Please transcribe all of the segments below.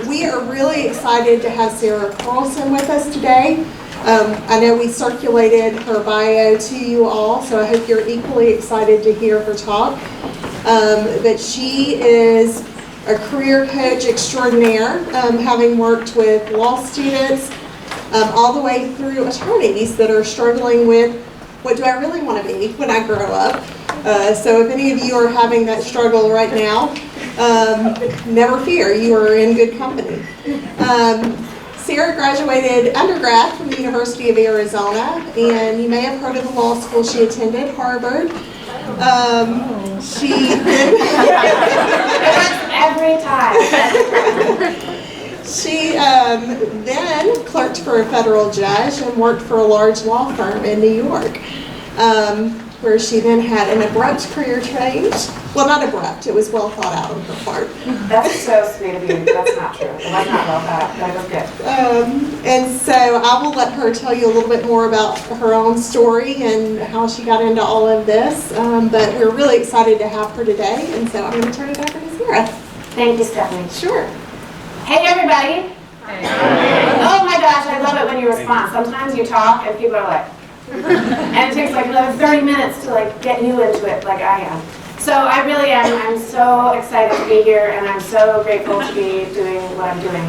We are really excited to have Sarah Carlson with us today. I know we circulated her bio to you all, so I hope you're equally excited to hear her talk. But she is a career coach extraordinaire, having worked with law students all the way through attorneys that are struggling with, what do I really want to be when I grow up? So if any of you are having that struggle right now, never fear, you are in good company. Sarah graduated undergrad from the University of Arizona, and you may have heard of the law school she attended, Harvard. She every time. She then clerked for a federal judge and worked for a large law firm in New York, where she then had an abrupt career change. Well, not abrupt, it was well thought out on her part. That's so sweet of you. That's not true. It was not well thought out, but it was good. And so I will let her tell you a little bit more about her own story and how she got into all of this. But we're really excited to have her today, and so I'm going to turn it over to Sarah. Thank you, Stephanie. Sure. Hey, everybody. Oh my gosh, I love it when you respond. Sometimes you talk and people are like, and it takes like another 30 minutes to like get you into it like I am. So I really am. I'm so excited to be here, and I'm so grateful to be doing what I'm doing.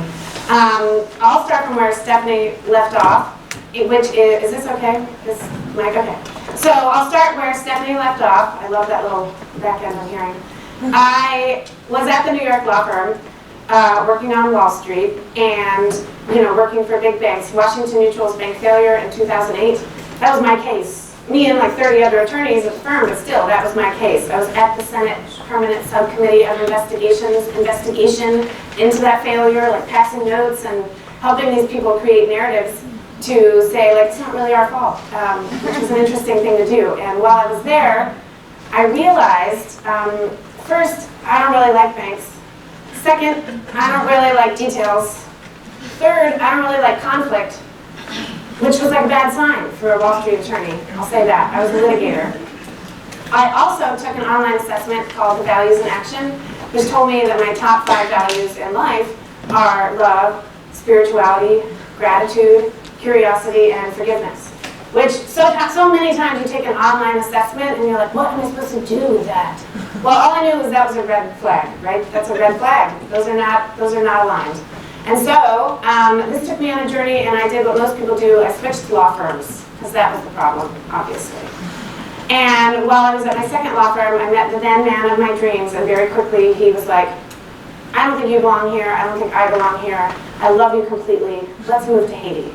I'll start from where Stephanie left off, which is this okay? This mic, okay. So I'll start where Stephanie left off. I love that little back end I'm hearing. I was at the New York law firm, working on Wall Street, and working for big banks. Washington Mutual's bank failure in 2008. That was my case. Me and like 30 other attorneys at the firm, but still, that was my case. I was at the Senate Permanent Subcommittee of investigation into that failure, like passing notes and helping these people create narratives to say, like, it's not really our fault, which was an interesting thing to do. And while I was there, I realized, first, I don't really like banks. Second, I don't really like details. Third, I don't really like conflict, which was like a bad sign for a Wall Street attorney. I'll say that. I was a litigator. I also took an online assessment called the Values in Action, which told me that my top 5 values in life are love, spirituality, gratitude, curiosity, and forgiveness. Which so many times you take an online assessment and you're like, what am I supposed to do with that? Well, all I knew was that was a red flag, right? That's a red flag. Those are not aligned. And so this took me on a journey, and I did what most people do. I switched to law firms, because that was the problem, obviously. And while I was at my second law firm, I met the then man of my dreams, and very quickly he was like, I don't think you belong here. I don't think I belong here. I love you completely. Let's move to Haiti.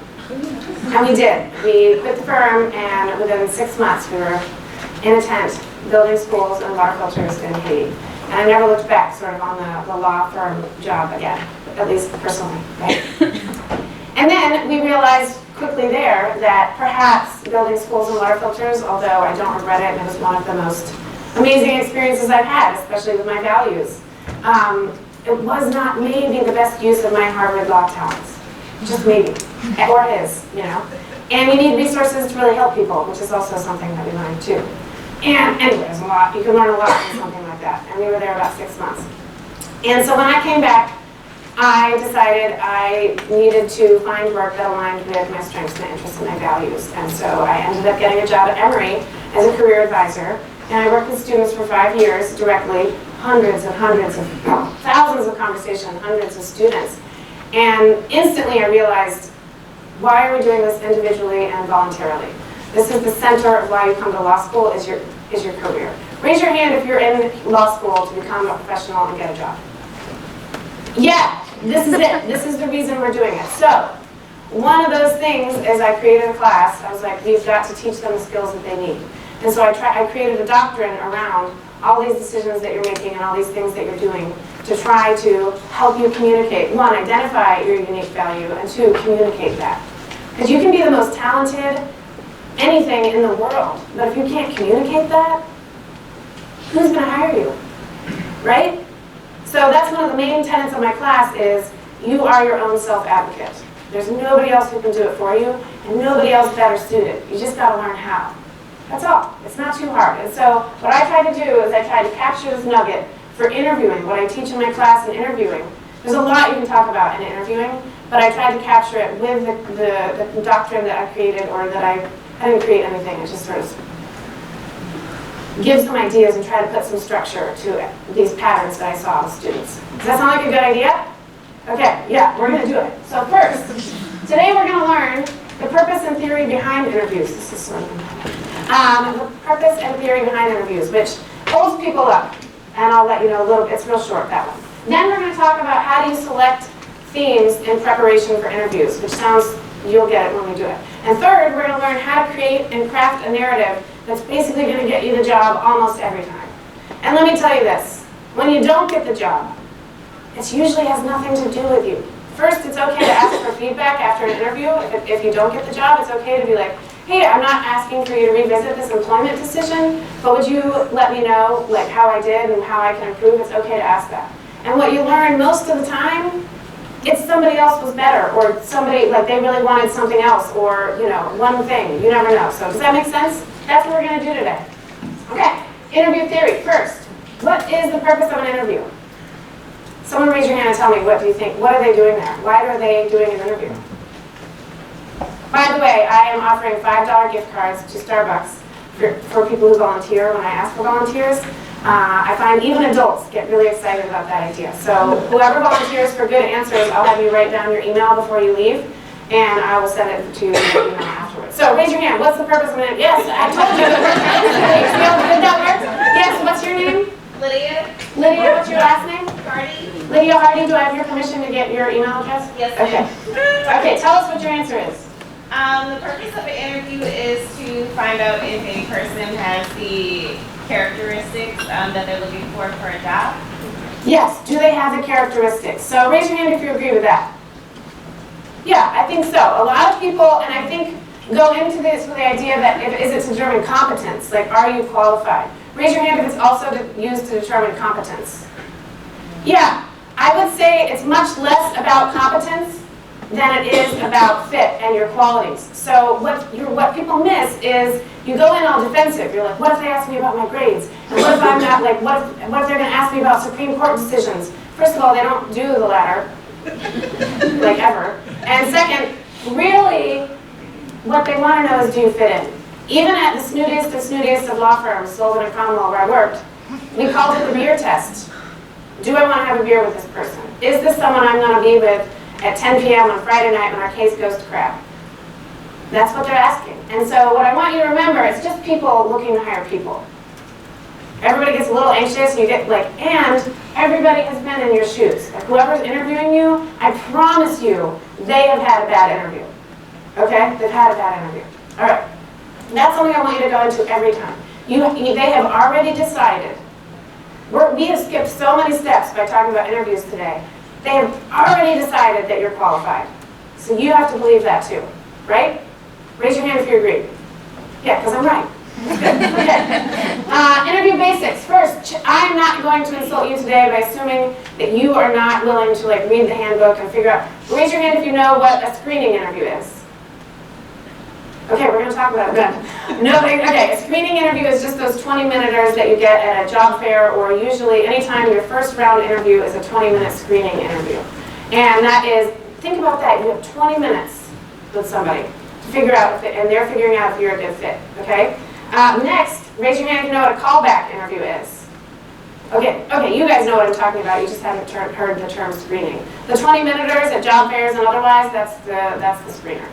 And we did. We quit the firm, and within 6 months we were in a tent building schools and water filters in Haiti. And I never looked back sort of on the law firm job again, at least personally, right? And then we realized quickly there that perhaps building schools and water filters, although I don't regret it, and it was one of the most amazing experiences I've had, especially with my values, it was not maybe the best use of my Harvard law talents. Just maybe, or his, And you need resources to really help people, which is also something that we learned too. And anyway, there's a lot. You can learn a lot from something like that. And we were there about 6 months. And so when I came back, I decided I needed to find work that aligned with my strengths, my interests, and my values. And so I ended up getting a job at Emory as a career advisor. And I worked with students for 5 years directly, hundreds and hundreds of, thousands of conversations, hundreds of students. And instantly I realized, why are we doing this individually and voluntarily? This is the center of why you come to law school, is your career. Raise your hand if you're in law school to become a professional and get a job. Yeah, this is it. This is the reason we're doing it. So, one of those things is I created a class. I was like, we've got to teach them the skills that they need. And so I created a doctrine around all these decisions that you're making and all these things that you're doing to try to help you communicate. 1, identify your unique value, and 2, communicate that. Because you can be the most talented anything in the world, but if you can't communicate that, who's going to hire you, right? So that's one of the main tenets of my class is you are your own self-advocate. There's nobody else who can do it for you, and nobody else better suited. You just got to learn how. That's all. It's not too hard. And so what I try to do is I try to capture this nugget for interviewing, what I teach in my class in interviewing, There's a lot you can talk about in interviewing, but I tried to capture it with the doctrine that I created, or that I didn't create anything. It just sort of give some ideas and try to put some structure to these patterns that I saw with students. Does that sound like a good idea? Okay, yeah, we're going to do it. So first, today we're going to learn the purpose and theory behind interviews. This is sort of the purpose and theory behind interviews, which holds people up. And I'll let you know a little bit. It's real short, that one. Then we're going to talk about how do you select themes in preparation for interviews, which sounds, you'll get it when we do it. And third, we're going to learn how to create and craft a narrative that's basically going to get you the job almost every time. And let me tell you this, when you don't get the job, it usually has nothing to do with you. First, it's okay to ask for feedback after an interview. If you don't get the job, it's okay to be like, hey, I'm not asking for you to revisit this employment decision, but would you let me know like how I did and how I can improve? It's okay to ask that. And what you learn most of the time, it's somebody else was better, or somebody, like they really wanted something else, or one thing. You never know. So does that make sense? That's what we're going to do today. Okay, interview theory. First, what is the purpose of an interview? Someone raise your hand and tell me, what do you think? What are they doing there? Why are they doing an interview? By the way, I am offering $5 gift cards to Starbucks for people who volunteer when I ask for volunteers. I find even adults get really excited about that idea. So whoever volunteers for good answers, I'll have you write down your email before you leave, and I will send it to your email afterwards. So raise your hand. What's the purpose of an interview? Yes, I told you. Did that work? Yes, what's your name? Lydia. Lydia, what's your last name? Hardy. Lydia Hardy, do I have your permission to get your email address? Yes, Okay. Okay, tell us what your answer is. The purpose of an interview is to find out if a person has the characteristics that they're looking for a job. Yes, do they have the characteristics? So raise your hand if you agree with that. Yeah, I think so. A lot of people, and I think, go into this with the idea that is it to determine competence, like are you qualified? Raise your hand if it's also used to determine competence. Yeah, I would say it's much less about competence than it is about fit and your qualities. So what people miss is you go in all defensive. You're like, what if they ask me about my grades? And what if I'm not like, what if they're going to ask me about Supreme Court decisions? First of all, they don't do the latter, like ever. And second, really, what they want to know is do you fit in? Even at the snootiest of law firms, Sullivan and Cromwell, where I worked, we called it the beer test. Do I want to have a beer with this person? Is this someone I'm going to be with at 10 p.m. on Friday night when our case goes to crap? That's what they're asking. And so what I want you to remember, it's just people looking to hire people. Everybody gets a little anxious, and you get like, and everybody has been in your shoes. Like whoever's interviewing you, I promise you, they have had a bad interview. Okay? They've had a bad interview. All right. That's something I want you to go into every time. They have already decided. We have skipped so many steps by talking about interviews today. They have already decided that you're qualified. So you have to believe that too, right? Raise your hand if you agree. Yeah, because I'm right. Okay. Interview basics. First, I'm not going to insult you today by assuming that you are not willing to like read the handbook and figure out. Raise your hand if you know what a screening interview is. Okay, we're going to talk about it then. Nobody, okay, a screening interview is just those 20-minuters that you get at a job fair, or usually anytime your first round interview is a 20-minute screening interview. And that is, think about that, you have 20 minutes with somebody to figure out, and they're figuring out if you're a good fit, okay? Next, raise your hand if you know what a callback interview is. Okay, you guys know what I'm talking about, you just haven't heard the term screening. The 20-minuters at job fairs and otherwise, that's the screener.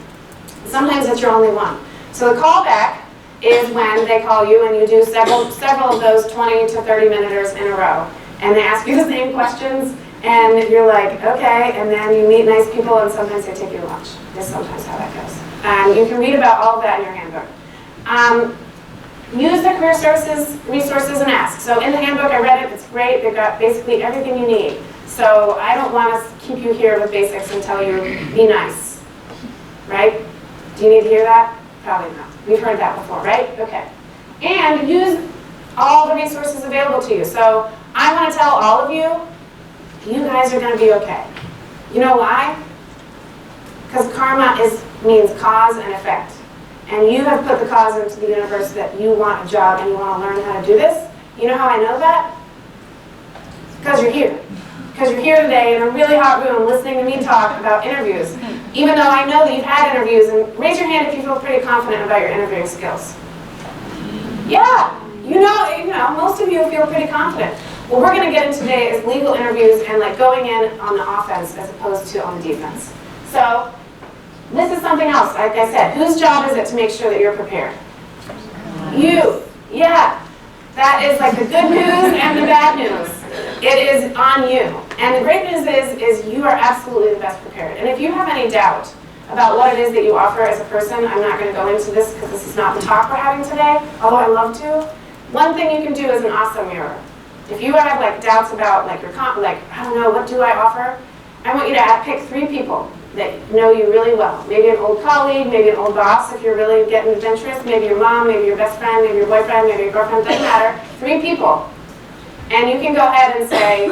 Sometimes it's your only one. So the callback is when they call you and you do several of those 20 to 30 minuters in a row. And they ask you the same questions, and you're like, okay, and then you meet nice people, and sometimes they take you to lunch. That's sometimes how that goes. And you can read about all of that in your handbook. Use the Career Services resources and ask. So in the handbook, I read it, it's great. They've got basically everything you need. So I don't want to keep you here with basics and tell you, be nice, right? Do you need to hear that? Probably not. We've heard that before, right? Okay. And use all the resources available to you. So I want to tell all of you, you guys are going to be okay. You know why? Because karma means cause and effect. And you have put the cause into the universe that you want a job and you want to learn how to do this. You know how I know that? Because you're here. because you're here today in a really hot room listening to me talk about interviews, even though I know that you've had interviews, and raise your hand if you feel pretty confident about your interviewing skills. Yeah, you know, most of you feel pretty confident. What we're going to get into today is legal interviews and like going in on the offense as opposed to on the defense. So this is something else, like I said, whose job is it to make sure that you're prepared? You, yeah. That is like the good news and the bad news. It is on you. And the great news is you are absolutely the best prepared. And if you have any doubt about what it is that you offer as a person, I'm not going to go into this because this is not the talk we're having today, although I love to. One thing you can do is an awesome mirror. If you have like doubts about like your I don't know, what do I offer? I want you to pick 3 people that know you really well. Maybe an old colleague, maybe an old boss if you're really getting adventurous, maybe your mom, maybe your best friend, maybe your boyfriend, maybe your girlfriend, doesn't matter. 3 people. And you can go ahead and say,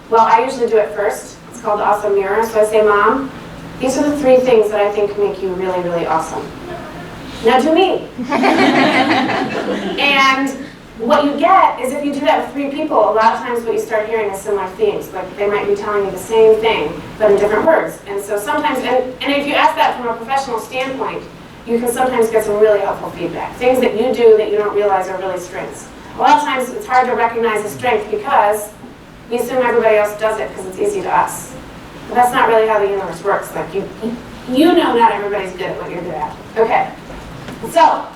well, I usually do it first. It's called the awesome mirror. So I say, Mom, these are the 3 things that I think make you really, really awesome. Now do me. And what you get is if you do that with 3 people, a lot of times what you start hearing is similar themes. Like they might be telling you the same thing, but in different words. And so sometimes, and if you ask that from a professional standpoint, you can sometimes get some really helpful feedback. Things that you do that you don't realize are really strengths. A lot of times it's hard to recognize a strength because we assume everybody else does it because it's easy to us. But that's not really how the universe works. Like you know not everybody's good at what you're good at. Okay, so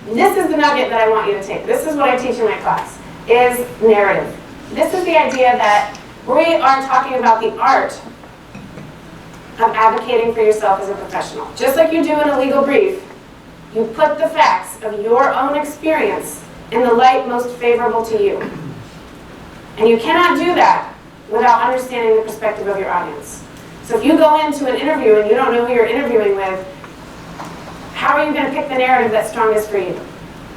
this is the nugget that I want you to take. This is what I teach in my class, is narrative. This is the idea that we are talking about the art of advocating for yourself as a professional. Just like you do in a legal brief, you put the facts of your own experience in the light most favorable to you. And you cannot do that without understanding the perspective of your audience. So if you go into an interview and you don't know who you're interviewing with, how are you going to pick the narrative that's strongest for you?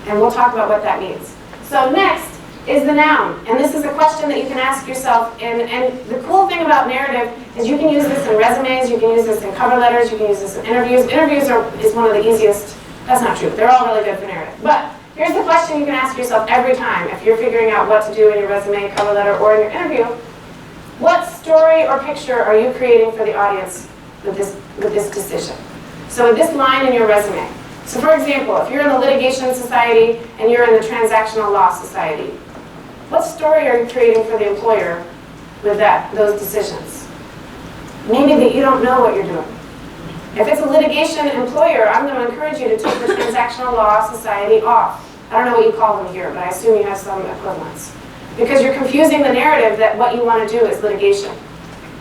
And we'll talk about what that means. So next is the noun. And this is a question that you can ask yourself. And the cool thing about narrative is you can use this in resumes, you can use this in cover letters, you can use this in interviews. Interviews is one of the easiest. That's not true. They're all really good for narrative. But here's the question you can ask yourself every time if you're figuring out what to do in your resume, cover letter, or in your interview. What story or picture are you creating for the audience with this decision? So with this line in your resume. So for example, if you're in the litigation society and you're in the transactional law society, what story are you creating for the employer with those decisions? Maybe that you don't know what you're doing. If it's a litigation employer, I'm going to encourage you to take the transactional law society off. I don't know what you call them here, but I assume you have some equivalents. Because you're confusing the narrative that what you want to do is litigation.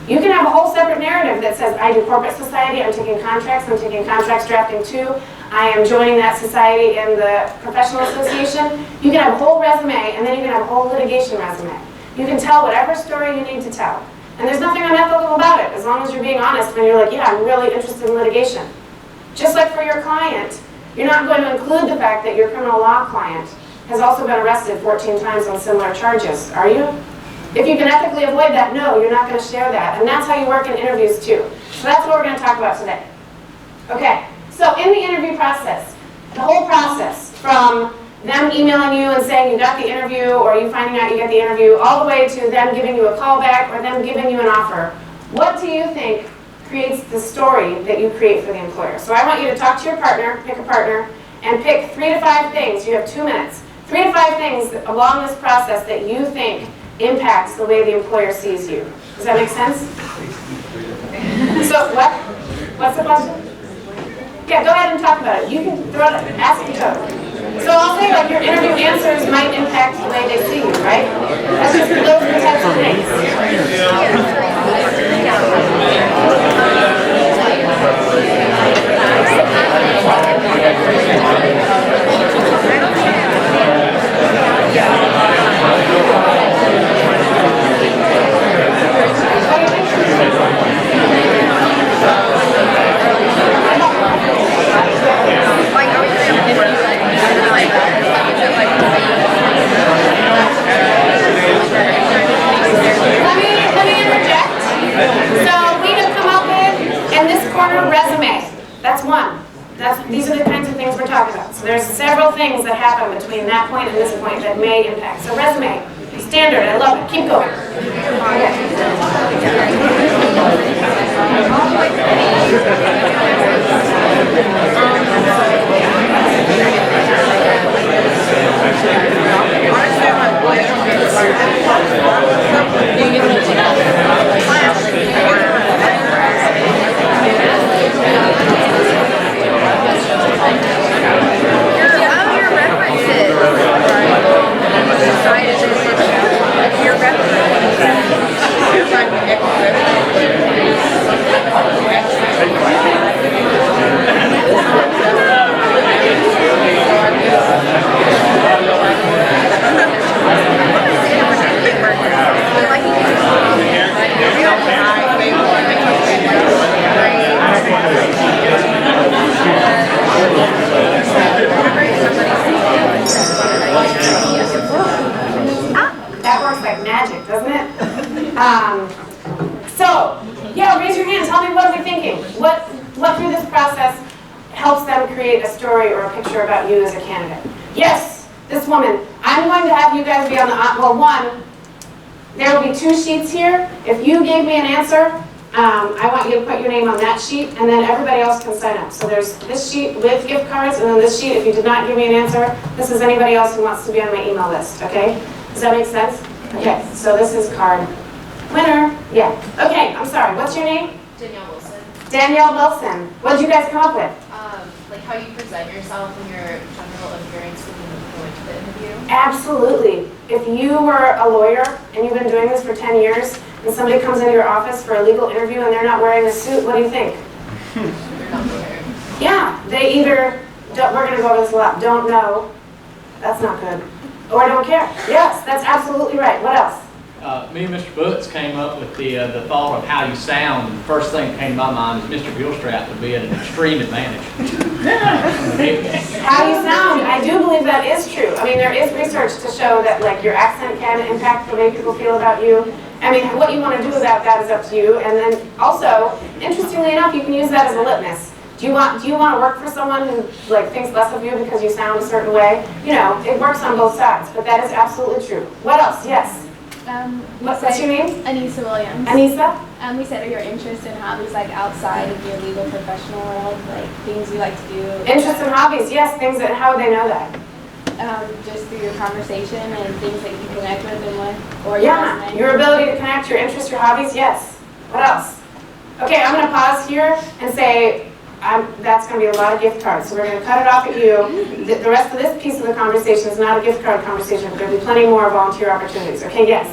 You can have a whole separate narrative that says, I do corporate society, I'm taking contracts drafting too, I am joining that society in the professional association. You can have a whole resume, and then you can have a whole litigation resume. You can tell whatever story you need to tell. And there's nothing unethical about it, as long as you're being honest when you're like, yeah, I'm really interested in litigation. Just like for your client, you're not going to include the fact that your criminal law client has also been arrested 14 times on similar charges, are you? If you can ethically avoid that, no, you're not going to share that. And that's how you work in interviews too. So that's what we're going to talk about today. Okay, so in the interview process, the whole process from them emailing you and saying you got the interview or you finding out you get the interview all the way to them giving you a call back or them giving you an offer, what do you think creates the story that you create for the employer? So I want you to talk to your partner, pick a partner, and pick 3 to 5 things. You have 2 minutes. 3 to 5 things along this process that you think impacts the way the employer sees you. Does that make sense? So what? What's the question? Yeah, go ahead and talk about it. You can throw it, ask each other. So I'll say like your interview answers might impact the way they see you, right? That's just those are the types of things. Let me interject. So we have come up with, in this corner, resume. That's one. These are the kinds of things we're talking about. So there's several things that happen between that point and this point that may impact. So resume, standard, I love it. Keep going. Okay. That works like magic, doesn't it? So, yeah, raise your hand. Tell me what they're thinking. What through this process helps them create a story or a picture about you as a candidate? Yes, this woman. I'm going to have you guys be on the, well, one, there will be 2 sheets here. If you gave me an answer, I want you to put your name on that sheet, and then everybody else can sign up. So there's this sheet with gift cards, and then this sheet, if you did not give me an answer, this is anybody else who wants to be on my email list, okay? Does that make sense? Okay, so this is card winner. Yeah. Okay, I'm sorry. What's your name? Danielle Wilson. Danielle Wilson. What did you guys come up with? Like how you present yourself and your general appearance when you go into the interview. Absolutely. If you were a lawyer and you've been doing this for 10 years and somebody comes into your office for a legal interview and they're not wearing a suit, what do you think? They're not prepared. Yeah, they either, we're going to go over this a lot, don't know, that's not good, or don't care. Yes, that's absolutely right. What else? Me and Mr. Butts came up with the thought of how you sound, and the first thing that came to my mind is Mr. Gilstrap would be at an extreme advantage. How you sound, I do believe that is true. I mean, there is research to show that like your accent can impact the way people feel about you. I mean, what you want to do about that is up to you. And then also, interestingly enough, you can use that as a litmus. Do you want to work for someone who like thinks less of you because you sound a certain way? You know, it works on both sides, but that is absolutely true. What else? Yes. What's your name? Anissa Williams. Anissa? We said your interests and hobbies like outside of your legal professional world, like things you like to do. Interests and hobbies, yes, things that, how would they know that? Just through your conversation and things that you connect with and with, or your Yeah, resume. your ability to connect, your interests, your hobbies, yes. What else? Okay, I'm going to pause here and say, that's going to be a lot of gift cards, so we're going to cut it off at you. The rest of this piece of the conversation is not a gift card conversation, but there will be plenty more volunteer opportunities. Okay, yes?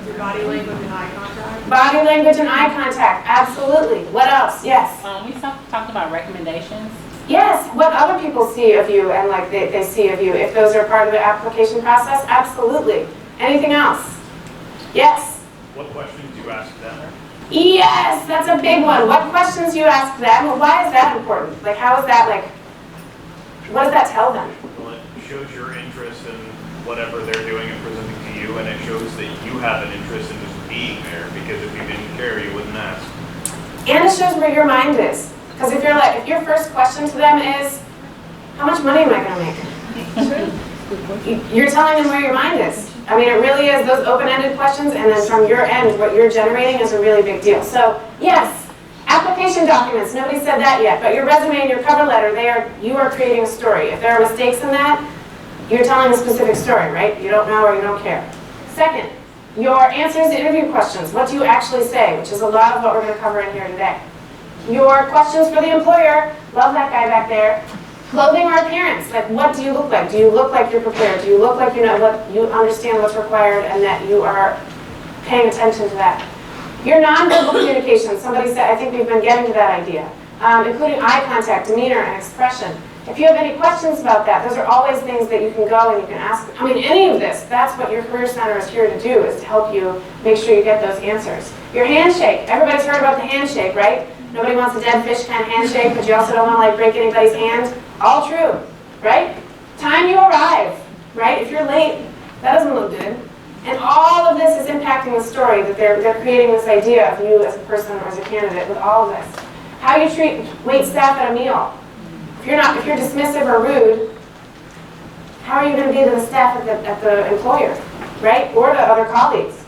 Your body language and eye contact. Body language and eye contact, absolutely. What else? Yes? We talked about recommendations. Yes, what other people see of you and like they see of you, if those are part of the application process, absolutely. Anything else? Yes? What questions do you ask them? Yes, that's a big one. What questions you ask them? Well, why is that important? Like, how is that like, what does that tell them? Well, it shows your interest in whatever they're doing and presenting to you, and it shows that you have an interest in just being there, because if you didn't care, you wouldn't ask. And it shows where your mind is. Because if your first question to them is, how much money am I going to make? You're telling them where your mind is. I mean, it really is those open-ended questions, and then from your end, what you're generating is a really big deal. So, yes, application documents, nobody said that yet, but your resume and your cover letter, you are creating a story. If there are mistakes in that, you're telling a specific story, right? You don't know or you don't care. Second, your answers to interview questions. What do you actually say? Which is a lot of what we're going to cover in here today. Your questions for the employer. Love that guy back there. Clothing or appearance. Like, what do you look like? Do you look like you're prepared? Do you look like you know what you understand what's required and that you are paying attention to that? Your nonverbal communication. Somebody said, I think we've been getting to that idea. Including eye contact, demeanor, and expression. If you have any questions about that, those are always things that you can go and you can ask. I mean, any of this, that's what your Career Center is here to do, is to help you make sure you get those answers. Your handshake. Everybody's heard about the handshake, right? Nobody wants a dead fish kind of handshake, but you also don't want to like break anybody's hand. All true, right? Time you arrive, right? If you're late, that doesn't look good. And all of this is impacting the story that they're creating this idea of you as a person or as a candidate with all of this. How you treat wait staff at a meal. If you're dismissive or rude, how are you going to be to the staff at the employer, right? Or to other colleagues?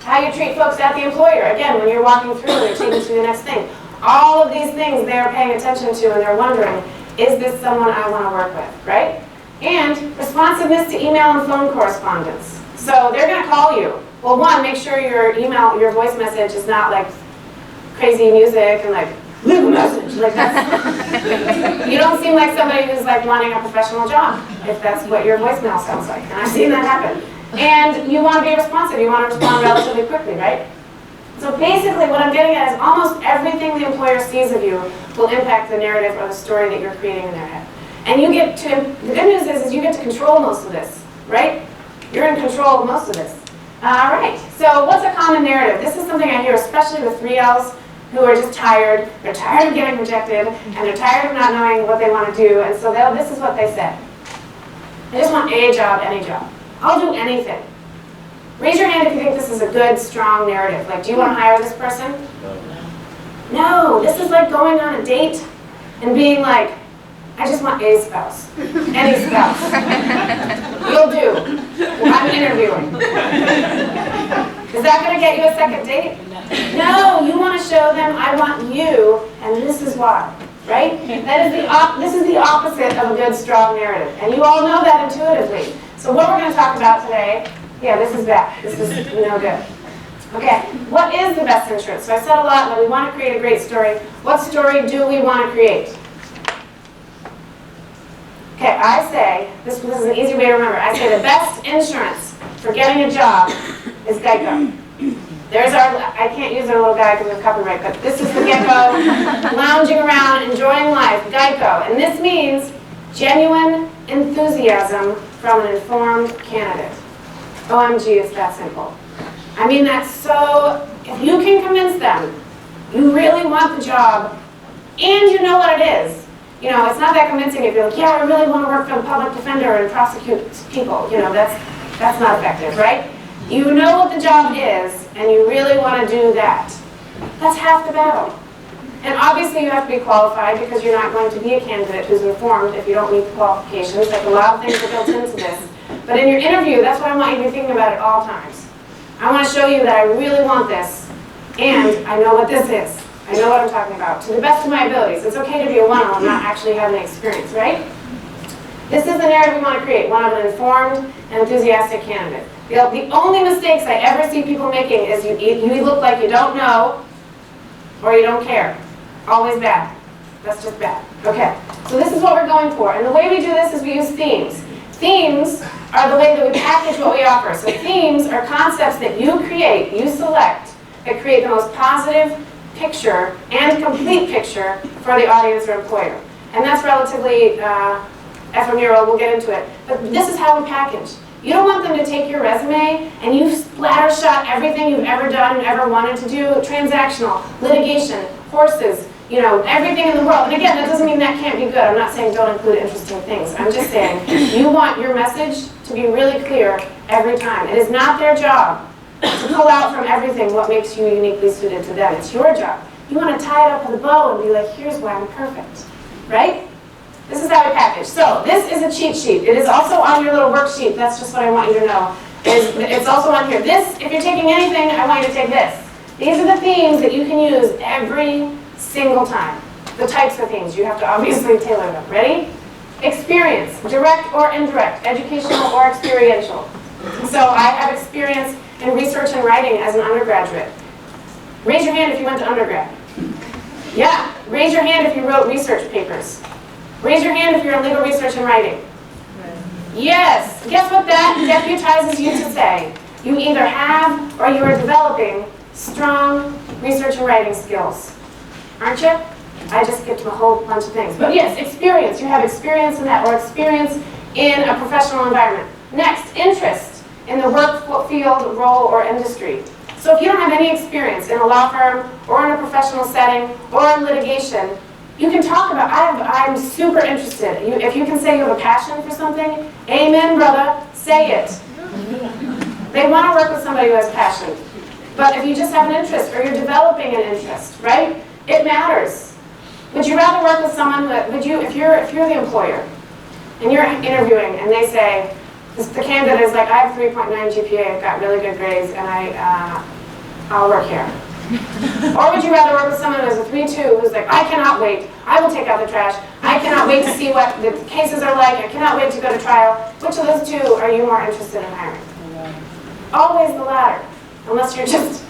how you treat folks at the employer. Again, when you're walking through and you're taking to the next thing. All of these things they're paying attention to and they're wondering, is this someone I want to work with, right? And responsiveness to email and phone correspondence. So they're going to call you. Well, one, make sure your email, your voice message is not like crazy music and like, leave a message. Like that's, you don't seem like somebody who's like wanting a professional job, if that's what your voicemail sounds like. And I've seen that happen. And you want to be responsive. You want to respond relatively quickly, right? So basically what I'm getting at is almost everything the employer sees of you will impact the narrative or the story that you're creating in their head. And you get to, the good news is you get to control most of this, right? You're in control of most of this. All right, so what's a common narrative? This is something I hear especially with 3Ls who are just tired. They're tired of getting rejected, and they're tired of not knowing what they want to do, and so this is what they say. I just want a job, any job. I'll do anything. Raise your hand if you think this is a good, strong narrative. Like, do you want to hire this person? No, this is like going on a date and being like, I just want a spouse. Any spouse. You'll do. I'm interviewing. Is that going to get you a second date? No, you want to show them I want you, and this is why. Right? This is the opposite of a good, strong narrative. And you all know that intuitively. So what we're going to talk about today, yeah, this is bad. This is no good. Okay, what is the best insurance? So I said a lot that we want to create a great story. What story do we want to create? Okay, I say, this is an easy way to remember, I say the best insurance for getting a job is Geico. There's our, I can't use our little guy because of copyright, but this is the gecko lounging around, enjoying life, Geico. And this means genuine enthusiasm from an informed candidate. OMG, it's that simple. I mean that so, if you can convince them you really want the job and you know what it is, you know, it's not that convincing if you're like, yeah, I really want to work for the public defender and prosecute people. You know, that's not effective, right? You know what the job is, and you really want to do that. That's half the battle. And obviously you have to be qualified because you're not going to be a candidate who's informed if you don't meet the qualifications. Like a lot of things are built into this. But in your interview, that's what I want you to be thinking about at all times. I want to show you that I really want this, and I know what this is. I know what I'm talking about, to the best of my abilities. It's okay to be a 1-0 and not actually have any experience, right? This is the narrative we want to create, one of an informed and enthusiastic candidate. The only mistakes I ever see people making is you look like you don't know or you don't care. Always bad. That's just bad. Okay, so this is what we're going for. And the way we do this is we use themes. Themes are the way that we package what we offer. So themes are concepts that you create, you select, that create the most positive picture and complete picture for the audience or employer. And that's relatively ephemeral, we'll get into it. But this is how we package. You don't want them to take your resume and you splattershot everything you've ever done and ever wanted to do, transactional, litigation, horses, you know, everything in the world. And again, that doesn't mean that can't be good. I'm not saying don't include interesting things. I'm just saying you want your message to be really clear every time. It is not their job to pull out from everything what makes you uniquely suited to them. It's your job. You want to tie it up with a bow and be like, here's why I'm perfect, right? This is how we package. So this is a cheat sheet. It is also on your little worksheet. That's just what I want you to know. It's also on here. This, if you're taking anything, I want you to take this. These are the themes that you can use every single time. The types of themes. You have to obviously tailor them. Ready? Experience, direct or indirect, educational or experiential. So I have experience in research and writing as an undergraduate. Raise your hand if you went to undergrad. Yeah. Raise your hand if you wrote research papers. Raise your hand if you're in legal research and writing. Yes. Guess what that deputizes you to say? You either have or you are developing strong research and writing skills. Aren't you? I just skipped a whole bunch of things. But yes, experience. You have experience in that or experience in a professional environment. Next, interest in the work field, role, or industry. So if you don't have any experience in a law firm or in a professional setting or in litigation, you can talk about, I'm super interested. If you can say you have a passion for something, amen, brother, say it. They want to work with somebody who has passion. But if you just have an interest or you're developing an interest, right, it matters. Would you rather work with someone, if you're the employer and you're interviewing and they say, The candidate is like, I have 3.9 GPA, I've got really good grades, and I'll work here. Or would you rather work with someone who has a 3.2 who's like, I cannot wait, I will take out the trash, I cannot wait to see what the cases are like, I cannot wait to go to trial. Which of those two are you more interested in hiring? Always the latter, unless you're just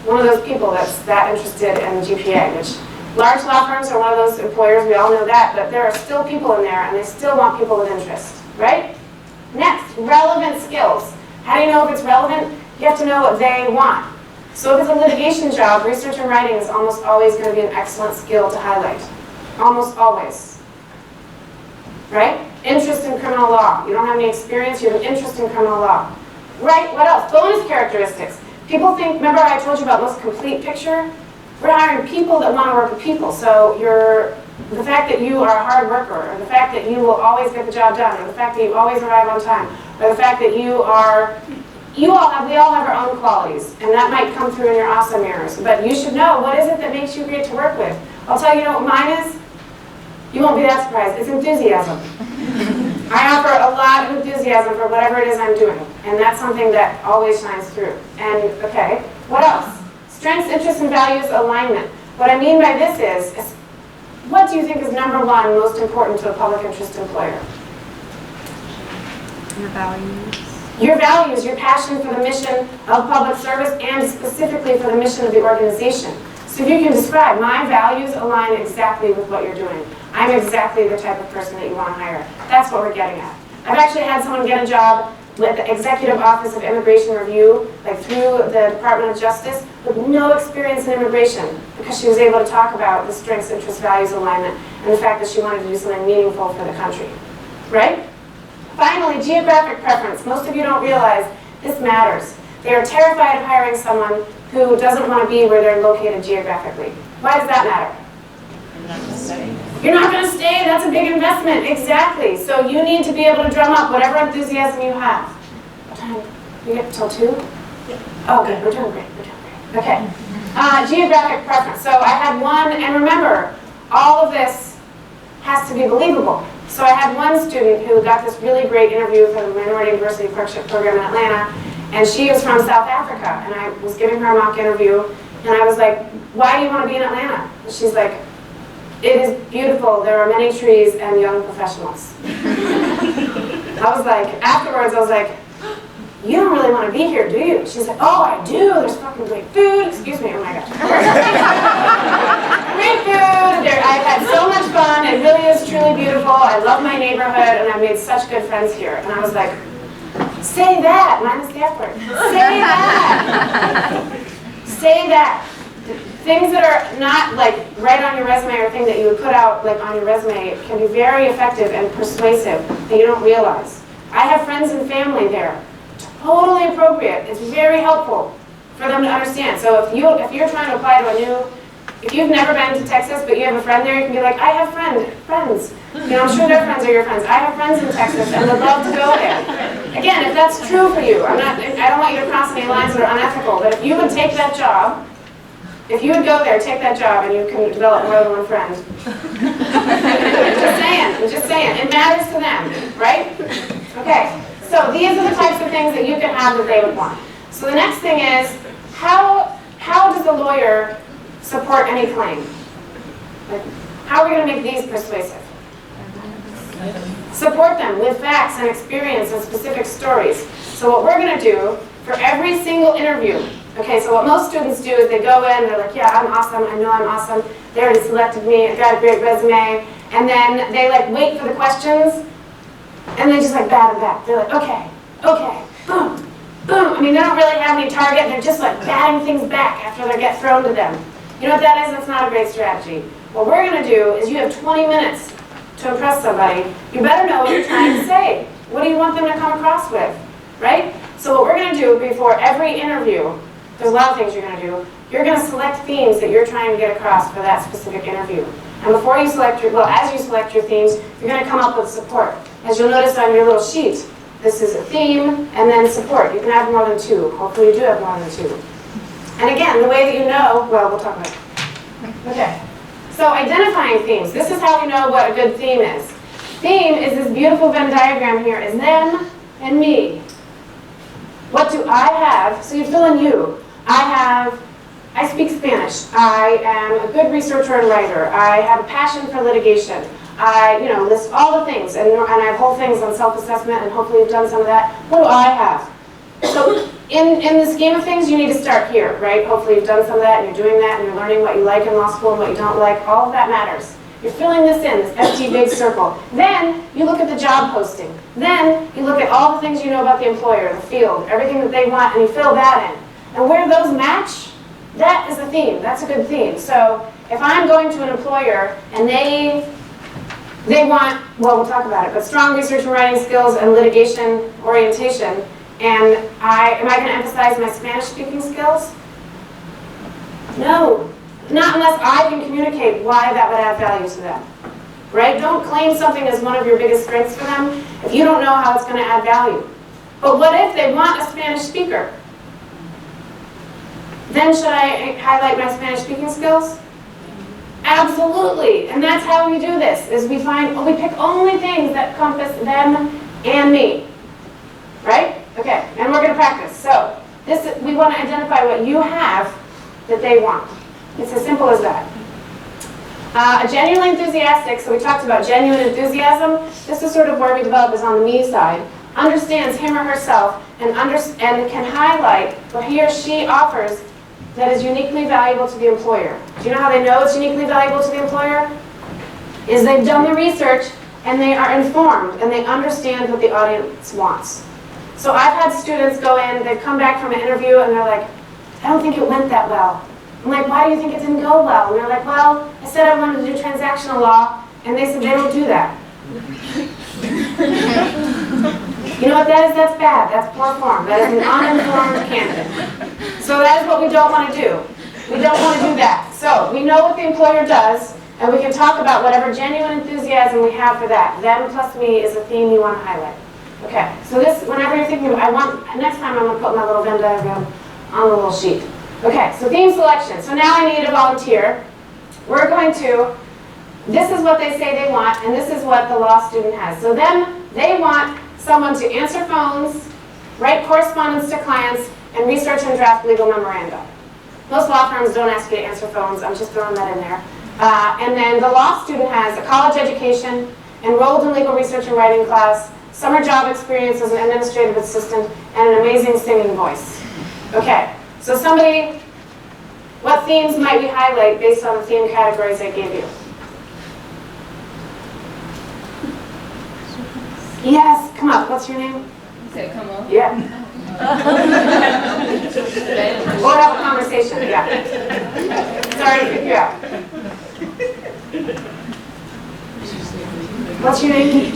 one of those people that's that interested in GPA, which large law firms are one of those employers, we all know that, but there are still people in there and they still want people with interest, right? Next, relevant skills. How do you know if it's relevant? You have to know what they want. So if it's a litigation job, research and writing is almost always going to be an excellent skill to highlight. Almost always. Right? Interest in criminal law. You don't have any experience, you have an interest in criminal law. Right, what else? Bonus characteristics. People think, remember I told you about most complete picture? We're hiring people that want to work with people. So the fact that you are a hard worker, or the fact that you will always get the job done, or the fact that you always arrive on time, or the fact that we all have our own qualities, and that might come through in your awesome mirrors. But you should know, what is it that makes you great to work with? I'll tell you, what mine is? You won't be that surprised. It's enthusiasm. I offer a lot of enthusiasm for whatever it is I'm doing, and that's something that always shines through. And, okay, what else? Strengths, interests, and values alignment. What I mean by this is what do you think is number one most important to a public interest employer? Your values. Your values, your passion for the mission of public service, and specifically for the mission of the organization. So if you can describe, my values align exactly with what you're doing. I'm exactly the type of person that you want to hire. That's what we're getting at. I've actually had someone get a job with the Executive Office of Immigration Review, like through the Department of Justice, with no experience in immigration, because she was able to talk about the strengths, interests, values alignment, and the fact that she wanted to do something meaningful for the country. Right? Finally, geographic preference. Most of you don't realize this matters. They are terrified of hiring someone who doesn't want to be where they're located geographically. Why does that matter? You're not going to stay. That's a big investment. Exactly. So you need to be able to drum up whatever enthusiasm you have. What time? You get till 2? Yeah. Oh, good. We're doing great. We're doing great. Okay. Geographic preference. So I had one, and remember, all of this has to be believable. So I had one student who got this really great interview for the Minority Diversity Clerkship Program in Atlanta, and she was from South Africa, and I was giving her a mock interview, and I was like, why do you want to be in Atlanta? And she's like, it is beautiful, there are many trees and young professionals. I was like, afterwards I was like, you don't really want to be here, do you? She's like, oh, I do, there's fucking great food, excuse me, oh my gosh. Great food, I've had so much fun, it really is truly beautiful, I love my neighborhood, and I've made such good friends here. And I was like, say that, minus the F word. Say that. Say that. Things that are not like right on your resume or thing that you would put out like on your resume can be very effective and persuasive that you don't realize. I have friends and family there. Totally appropriate. It's very helpful for them to understand. So if you're trying to apply to if you've never been to Texas but you have a friend there, you can be like, I have friends. You know, I'm sure their friends are your friends. I have friends in Texas and would love to go there. Again, if that's true for you, I don't want you to cross any lines that are unethical, but if you would take that job, if you would go there, take that job, and you can develop more than one friend. I'm just saying, it matters to them, right? Okay, so these are the types of things that you can have that they would want. So the next thing is, how does a lawyer support any claim? Like, how are we going to make these persuasive? Support them with facts and experience and specific stories. So what we're going to do for every single interview, okay, so what most students do is they go in, they're like, yeah, I'm awesome, I know I'm awesome, they already selected me, I got a great resume, and then they like wait for the questions, and they just like bat them back. They're like, okay, boom, boom. I mean, they don't really have any target, they're just like batting things back after they get thrown to them. You know what that is? That's not a great strategy. What we're going to do is you have 20 minutes to impress somebody. You better know what you're trying to say. What do you want them to come across with, right? So what we're going to do before every interview, there's a lot of things you're going to do. You're going to select themes that you're trying to get across for that specific interview. And before you select as you select your themes, you're going to come up with support. As you'll notice on your little sheet, this is a theme and then support. You can have more than 2. Hopefully you do have more than 2. And again, the way that you know, well, we'll talk about it. Okay. So identifying themes. This is how we know what a good theme is. Theme is this beautiful Venn diagram here is them and me. What do I have? So you fill in you. I speak Spanish. I am a good researcher and writer. I have a passion for litigation. I, list all the things, and I have whole things on self-assessment, and hopefully you've done some of that. What do I have? So in the scheme of things, you need to start here, right? Hopefully you've done some of that, and you're doing that, and you're learning what you like in law school and what you don't like. All of that matters. You're filling this in, this empty big circle. Then you look at the job posting. Then you look at all the things you know about the employer, the field, everything that they want, and you fill that in. And where those match, that is a theme. That's a good theme. So if I'm going to an employer and they want, well, we'll talk about it, but strong research and writing skills and litigation orientation, and am I going to emphasize my Spanish speaking skills? No. Not unless I can communicate why that would add value to them, right? Don't claim something as one of your biggest strengths for them if you don't know how it's going to add value. But what if they want a Spanish speaker? Then should I highlight my Spanish speaking skills? Absolutely, and that's how we do this, is we pick only things that encompass them and me, right? Okay, and we're going to practice. So we want to identify what you have that they want. It's as simple as that. A genuinely enthusiastic, so we talked about genuine enthusiasm. This is sort of where we develop is on the me side. Understands him or herself and can highlight what he or she offers that is uniquely valuable to the employer. Do you know how they know it's uniquely valuable to the employer? Is they've done the research and they are informed and they understand what the audience wants. So I've had students go in, they've come back from an interview and they're like, I don't think it went that well. I'm like, why do you think it didn't go well? And they're like, well, I said I wanted to do transactional law, and they said they don't do that. You know what that is? That's bad. That's poor form. That is an uninformed candidate. So that is what we don't want to do. We don't want to do that. So we know what the employer does, and we can talk about whatever genuine enthusiasm we have for that. Them plus me is a theme you want to highlight. Okay, so this, whenever you're thinking, next time I'm going to put my little Venn diagram on the little sheet. Okay, so theme selection. So now I need a volunteer. This is what they say they want, and this is what the law student has. So then they want someone to answer phones, write correspondence to clients, and research and draft legal memoranda. Most law firms don't ask you to answer phones. I'm just throwing that in there. And then the law student has a college education, enrolled in legal research and writing class, summer job experience as an administrative assistant, and an amazing singing voice. Okay. So what themes might we highlight based on the theme categories I gave you? Yes, come up. What's your name? You said come on. Yeah. We'll have a conversation, yeah. Sorry to kick you out. What's your name?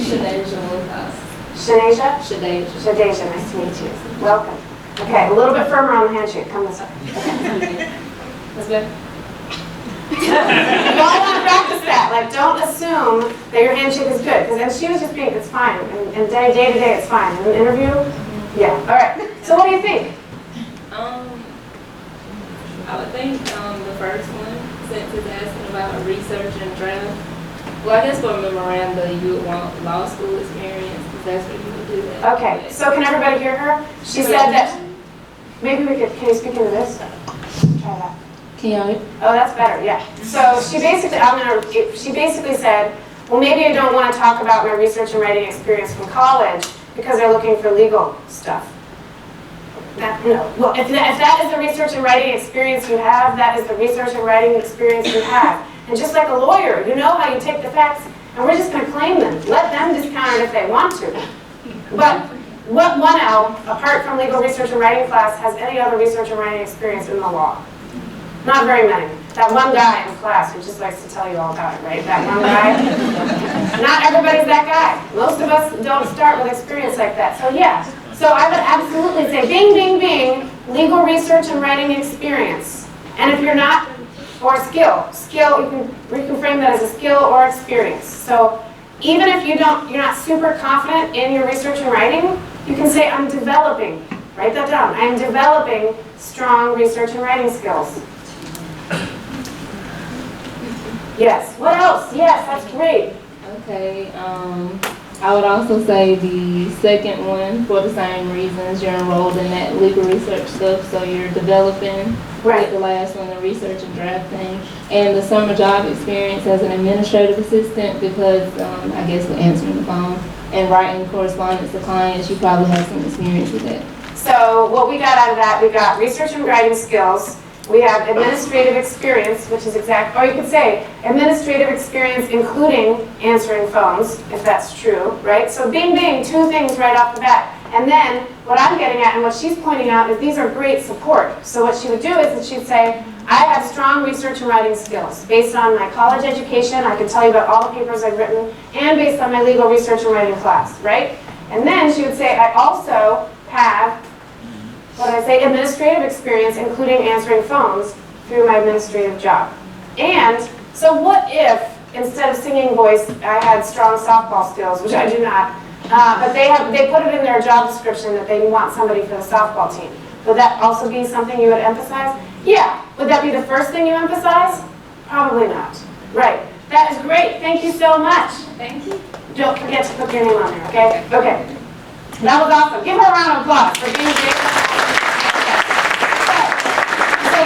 Shanasia? Shanasia, nice to meet you. Welcome. Okay, a little bit firmer on the handshake. Come this way. Okay. That's good. You all want to practice that. Like, don't assume that your handshake is good. Because she was just being, it's fine. And day to day, it's fine. In an interview, yeah. All right. So what do you think? I would think the first one, since it's asking about research and draft. Well, I guess for memoranda, you would want law school experience, because that's what you would do that. Okay, so can everybody hear her? She said that, maybe we could, can you speak into this? Try that. Can you hear me? Oh, that's better, yeah. So she basically said, well, maybe I don't want to talk about my research and writing experience from college because they're looking for legal stuff. Well, if that is the research and writing experience you have, that is the research and writing experience you have. And just like a lawyer, you know how you take the facts, and we're just going to claim them. Let them discount it if they want to. But what 1L, apart from legal research and writing class, has any other research and writing experience in the law? Not very many. That one guy in class who just likes to tell you all about it, right? That one guy. Not everybody's that guy. Most of us don't start with experience like that. So yeah. So I would absolutely say bing, bing, bing, legal research and writing experience. And if you're not, or skill, you can frame that as a skill or experience. So even if you're not super confident in your research and writing, you can say I'm developing. Write that down. I'm developing strong research and writing skills. Yes. What else? Yes, that's great. Okay. I would also say the second one, for the same reasons, you're enrolled in that legal research stuff, so you're developing. Right. The last one, the research and drafting, and the summer job experience as an administrative assistant, because I guess with answering the phone and writing correspondence to clients, you probably have some experience with that. So what we got out of that, we got research and writing skills. We have administrative experience, which is exact, or you could say administrative experience including answering phones, if that's true, right? So bing, bing, 2 things right off the bat. And then what I'm getting at and what she's pointing out is these are great support. So what she would do is that she'd say, I have strong research and writing skills. Based on my college education, I can tell you about all the papers I've written, and based on my legal research and writing class, right? And then she would say, I also have, what did I say, administrative experience, including answering phones through my administrative job. And so what if, instead of singing voice, I had strong softball skills, which I do not, but they put it in their job description that they want somebody for the softball team. Would that also be something you would emphasize? Yeah. Would that be the first thing you emphasize? Probably not. Right. That is great. Thank you so much. Thank you. Don't forget to put your name on there, okay? Okay. That was awesome. Give her a round of applause for being great. So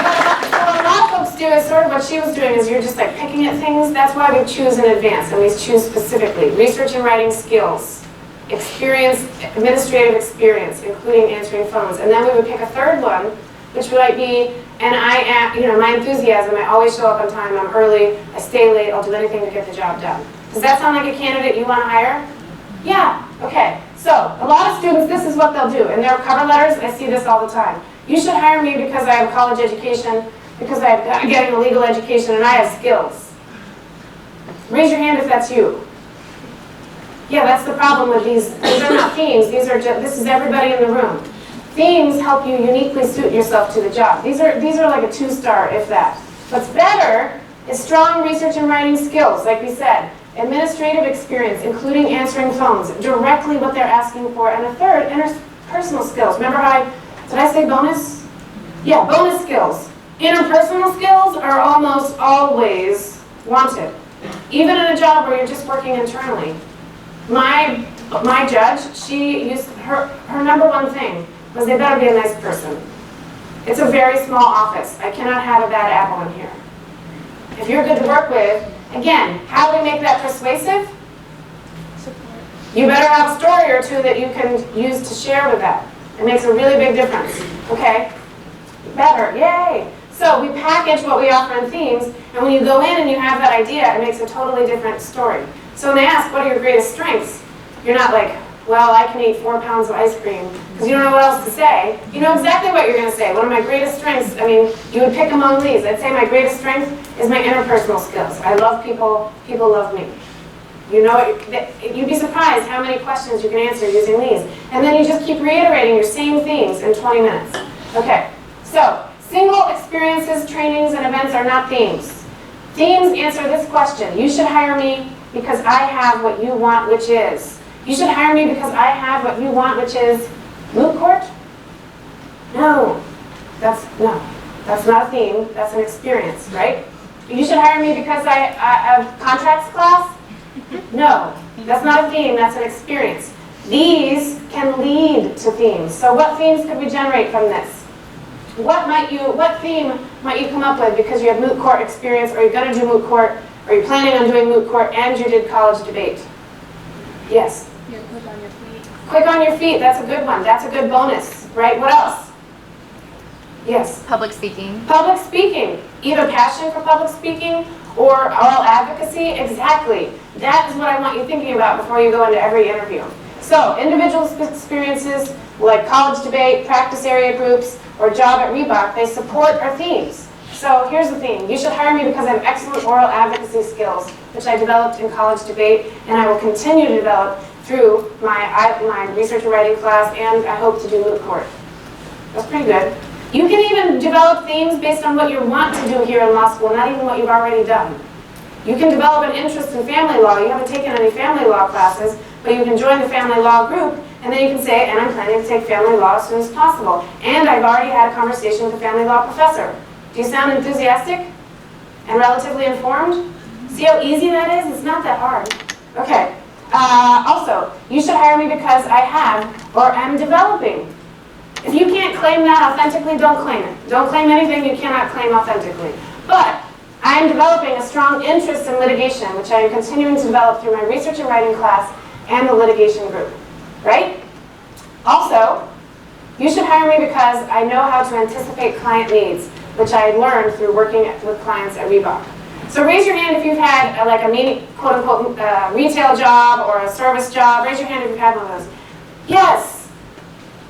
what a lot of folks do is sort of what she was doing is you're just like picking at things. That's why we choose in advance, and we choose specifically. Research and writing skills. Experience, administrative experience, including answering phones. And then we would pick a third one, which might be, and I am, my enthusiasm, I always show up on time, I'm early, I stay late, I'll do anything to get the job done. Does that sound like a candidate you want to hire? Yeah, okay. So, a lot of students, this is what they'll do. In their cover letters, I see this all the time. You should hire me because I have college education, because I'm getting a legal education, and I have skills. Raise your hand if that's you. Yeah, that's the problem with these. These are not themes. These are just, this is everybody in the room. Themes help you uniquely suit yourself to the job. These are like a 2-star, if that. What's better is strong research and writing skills, like we said. Administrative experience, including answering phones, directly what they're asking for. And a third, interpersonal skills. Remember how did I say bonus? Yeah, bonus skills. Interpersonal skills are almost always wanted. Even in a job where you're just working internally. My judge, she used her number one thing was they better be a nice person. It's a very small office. I cannot have a bad apple in here. If you're good to work with, again, how do we make that persuasive? Support. You better have a story or two that you can use to share with that. It makes a really big difference. Okay? Better, yay! So we package what we offer in themes, and when you go in and you have that idea, it makes a totally different story. So when they ask, what are your greatest strengths? You're not like, well, I can eat 4 pounds of ice cream, because you don't know what else to say. You know exactly what you're going to say. One of my greatest strengths, I mean, you would pick among these. I'd say my greatest strength is my interpersonal skills. I love people, people love me. You know, you'd be surprised how many questions you can answer using these. And then you just keep reiterating your same themes in 20 minutes. Okay, so single experiences, trainings, and events are not themes. Themes answer this question. You should hire me because I have what you want, which is. You should hire me because I have what you want, which is moot court? No, that's not a theme, that's an experience, right? You should hire me because I have contracts class? No, that's not a theme, that's an experience. These can lead to themes. So what themes could we generate from this? What theme might you come up with because you have moot court experience, or you're going to do moot court, or you're planning on doing moot court, and you did college debate? Yes? You're quick on your feet. Quick on your feet, that's a good one. That's a good bonus, right? What else? Yes? Public speaking. Public speaking. Either passion for public speaking or oral advocacy. Exactly. That is what I want you thinking about before you go into every interview. So, individual experiences like college debate, practice area groups, or job at Reebok, they support our themes. So here's the theme. You should hire me because I have excellent oral advocacy skills, which I developed in college debate, and I will continue to develop through my research and writing class, and I hope to do moot court. That's pretty good. You can even develop themes based on what you want to do here in law school, not even what you've already done. You can develop an interest in family law. You haven't taken any family law classes, but you can join the family law group, and then you can say, and I'm planning to take family law as soon as possible. And I've already had a conversation with a family law professor. Do you sound enthusiastic and relatively informed? See how easy that is? It's not that hard. Okay. Also, you should hire me because I have or am developing. If you can't claim that authentically, don't claim it. Don't claim anything you cannot claim authentically. But I am developing a strong interest in litigation, which I am continuing to develop through my research and writing class and the litigation group, right? Also, you should hire me because I know how to anticipate client needs, which I learned through working with clients at Reebok. So raise your hand if you've had like a quote-unquote retail job or a service job. Raise your hand if you've had one of those. Yes.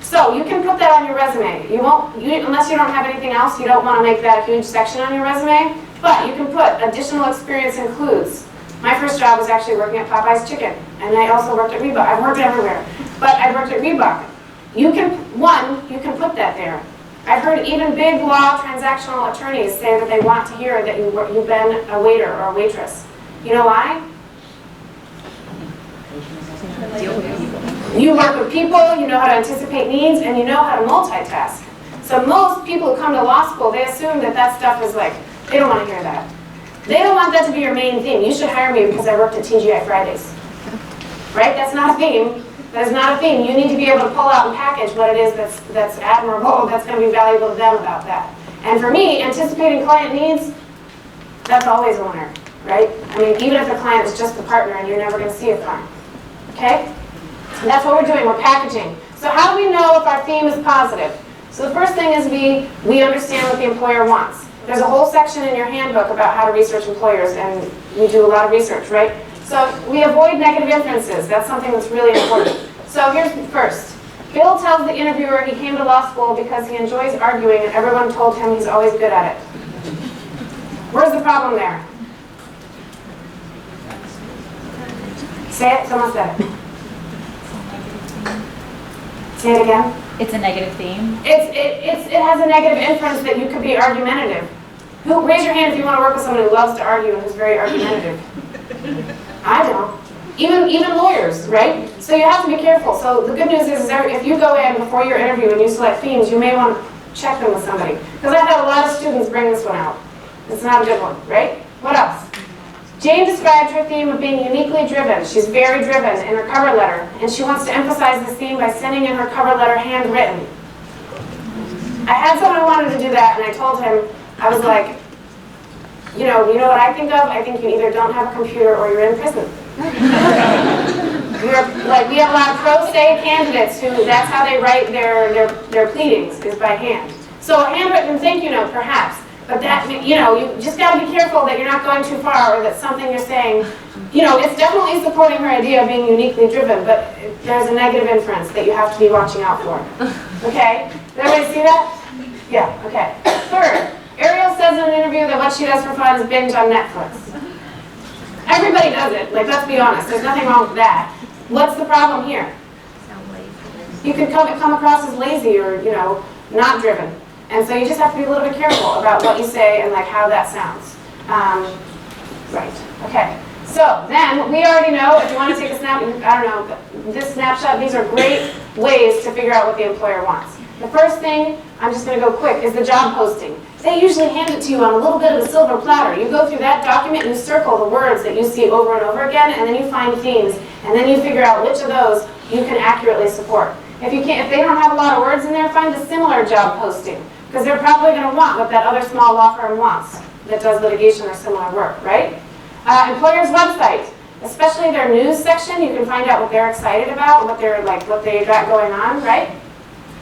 So you can put that on your resume. You won't, unless you don't have anything else, you don't want to make that a huge section on your resume. But you can put additional experience includes. My first job was actually working at Popeye's Chicken, and I also worked at Reebok. I've worked everywhere, but I worked at Reebok. You can put that there. I've heard even big law transactional attorneys say that they want to hear that you've been a waiter or a waitress. You know why? You work with people, you know how to anticipate needs, and you know how to multitask. So most people who come to law school, they assume that that stuff is like, they don't want to hear that. They don't want that to be your main theme. You should hire me because I worked at TGI Fridays. Right? That's not a theme. That is not a theme. You need to be able to pull out and package what it is that's admirable, that's going to be valuable to them about that. And for me, anticipating client needs, that's always a winner, right? I mean, even if the client is just the partner and you're never going to see a client. Okay? And that's what we're doing. We're packaging. So how do we know if our theme is positive? So the first thing is we understand what the employer wants. There's a whole section in your handbook about how to research employers, and we do a lot of research, right? So we avoid negative inferences. That's something that's really important. So here's the first. Bill tells the interviewer he came to law school because he enjoys arguing and everyone told him he's always good at it. Where's the problem there? Say it. Someone said it. Say it again. It's a negative theme. It has a negative inference that you could be argumentative. Raise your hand if you want to work with someone who loves to argue and who's very argumentative. I don't. Even lawyers, right? So you have to be careful. So the good news is if you go in before your interview and you select themes, you may want to check them with somebody. Because I've had a lot of students bring this one out. It's not a good one, right? What else? Jane described her theme of being uniquely driven. She's very driven in her cover letter, and she wants to emphasize this theme by sending in her cover letter handwritten. I had someone who wanted to do that, and I told him, I was like, you know what I think of? I think you either don't have a computer or you're in prison. We have a lot of pro se candidates who that's how they write their pleadings is by hand. So a handwritten thank you note, perhaps. But that, you just got to be careful that you're not going too far or that something you're saying, it's definitely supporting her idea of being uniquely driven, but there's a negative inference that you have to be watching out for. Okay? Did everybody see that? Yeah, okay. Third, Ariel says in an interview that what she does for fun is binge on Netflix. Everybody does it. Let's be honest. There's nothing wrong with that. What's the problem here? You could come across as lazy or, not driven. And so you just have to be a little bit careful about what you say and how that sounds. Right, okay. So then we already know if you want to take a snap, this snapshot, these are great ways to figure out what the employer wants. The first thing, I'm just going to go quick, is the job posting. They usually hand it to you on a little bit of a silver platter. You go through that document and you circle the words that you see over and over again, and then you find themes, and then you figure out which of those you can accurately support. If they don't have a lot of words in there, find a similar job posting, because they're probably going to want what that other small law firm wants that does litigation or similar work, right? Employer's website, especially their news section, you can find out what they're excited about, what they got going on, right?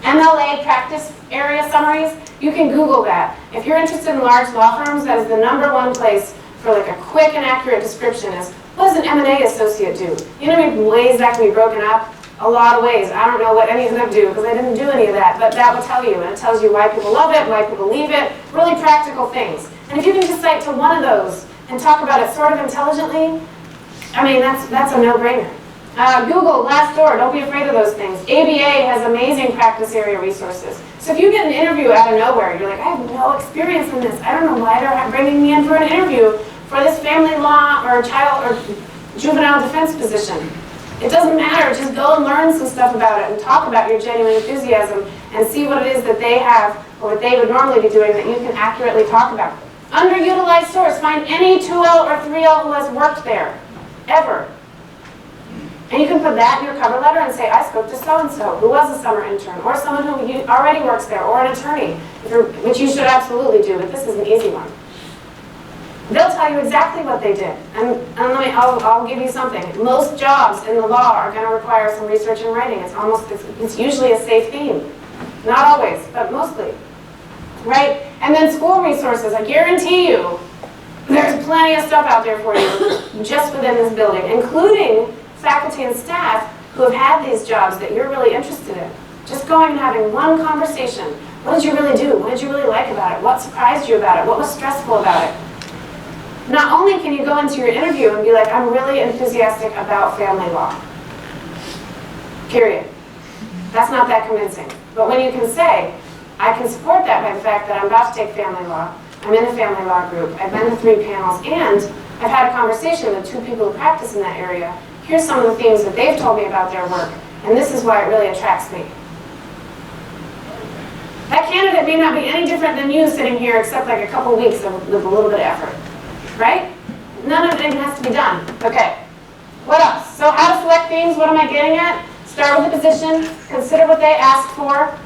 MLA practice area summaries, you can Google that. If you're interested in large law firms, that is the #1 place for a quick and accurate description is, what does an M&A associate do? You know how many ways that can be broken up? A lot of ways. I don't know what any of them do because I didn't do any of that, but that will tell you, and it tells you why people love it, why people leave it, really practical things. And if you can just cite to one of those and talk about it sort of intelligently, that's a no-brainer. Google, Glassdoor, don't be afraid of those things. ABA has amazing practice area resources. So if you get an interview out of nowhere, you're like, I have no experience in this. I don't know why they're bringing me in for an interview for this family law or child or juvenile defense position. It doesn't matter, just go and learn some stuff about it and talk about your genuine enthusiasm and see what it is that they have or what they would normally be doing that you can accurately talk about. Underutilized source, find any 2L or 3L who has worked there, ever. And you can put that in your cover letter and say, I spoke to so-and-so, who was a summer intern, or someone who already works there, or an attorney, which you should absolutely do, but this is an easy one. They'll tell you exactly what they did. And I'll give you something. Most jobs in the law are going to require some research and writing. It's usually a safe theme. Not always, but mostly. Right? And then school resources, I guarantee you, there's plenty of stuff out there for you just within this building, including faculty and staff who have had these jobs that you're really interested in. Just going and having one conversation. What did you really do? What did you really like about it? What surprised you about it? What was stressful about it? Not only can you go into your interview and be like, I'm really enthusiastic about family law. Period. That's not that convincing. But when you can say, I can support that by the fact that I'm about to take family law, I'm in a family law group, I've been to 3 panels, and I've had a conversation with 2 people who practice in that area. Here's some of the things that they've told me about their work, and this is why it really attracts me. That candidate may not be any different than you sitting here, except like a couple weeks with a little bit of effort, right? None of it even has to be done. Okay, what else? So how to select themes, what am I getting at? Start with the position, consider what they asked for,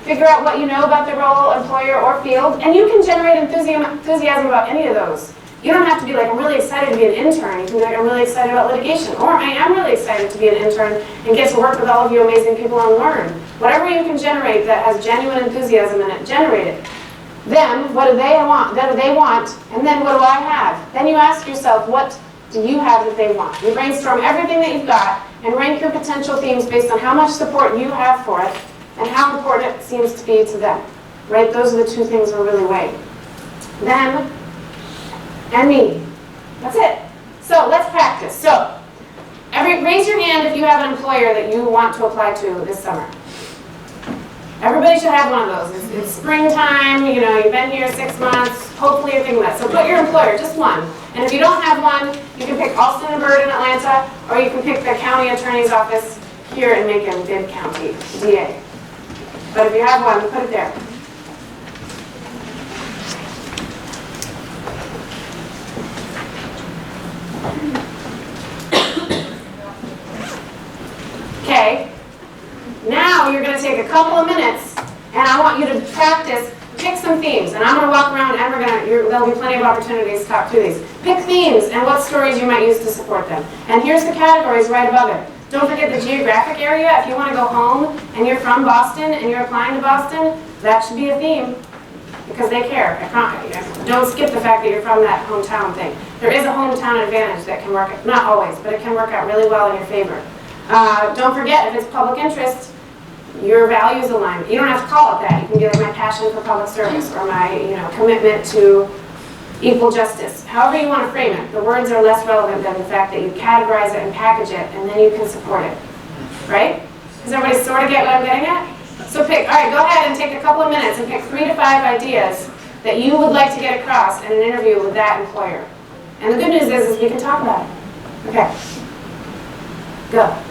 figure out what you know about the role, employer, or field, and you can generate enthusiasm about any of those. You don't have to be like, I'm really excited to be an intern. You can be like, I'm really excited about litigation. Or I am really excited to be an intern and get to work with all of you amazing people and learn. Whatever you can generate that has genuine enthusiasm in it, generate it. Then, what do they want? And then what do I have? Then you ask yourself, what do you have that they want? You brainstorm everything that you've got and rank your potential themes based on how much support you have for it and how important it seems to be to them. Right? Those are the 2 things we're really weighing. Them and me. That's it. So let's practice. So raise your hand if you have an employer that you want to apply to this summer. Everybody should have one of those. It's springtime, you know, you've been here 6 months, hopefully you're thinking that. So put your employer, just one. And if you don't have one, you can pick Alston and Bird in Atlanta, or you can pick the county attorney's office here in Macon, Bibb County, DA. But if you have one, put it there. Okay, now you're going to take a couple of minutes, and I want you to practice, pick some themes, and I'm going to walk around, and there'll be plenty of opportunities to talk through these. Pick themes and what stories you might use to support them. And here's the categories right above it. Don't forget the geographic area. If you want to go home, and you're from Boston, and you're applying to Boston, that should be a theme, because they care. Don't skip the fact that you're from that hometown thing. There is a hometown advantage that can work, not always, but it can work out really well in your favor. Don't forget, if it's public interest, your values align. You don't have to call it that. You can be like my passion for public service or my commitment to equal justice. However you want to frame it. The words are less relevant than the fact that you categorize it and package it, and then you can support it. Right? Does everybody sort of get what I'm getting at? So all right, go ahead and take a couple of minutes and pick 3 to 5 ideas that you would like to get across in an interview with that employer. And the good news is we can talk about it. Okay. Go.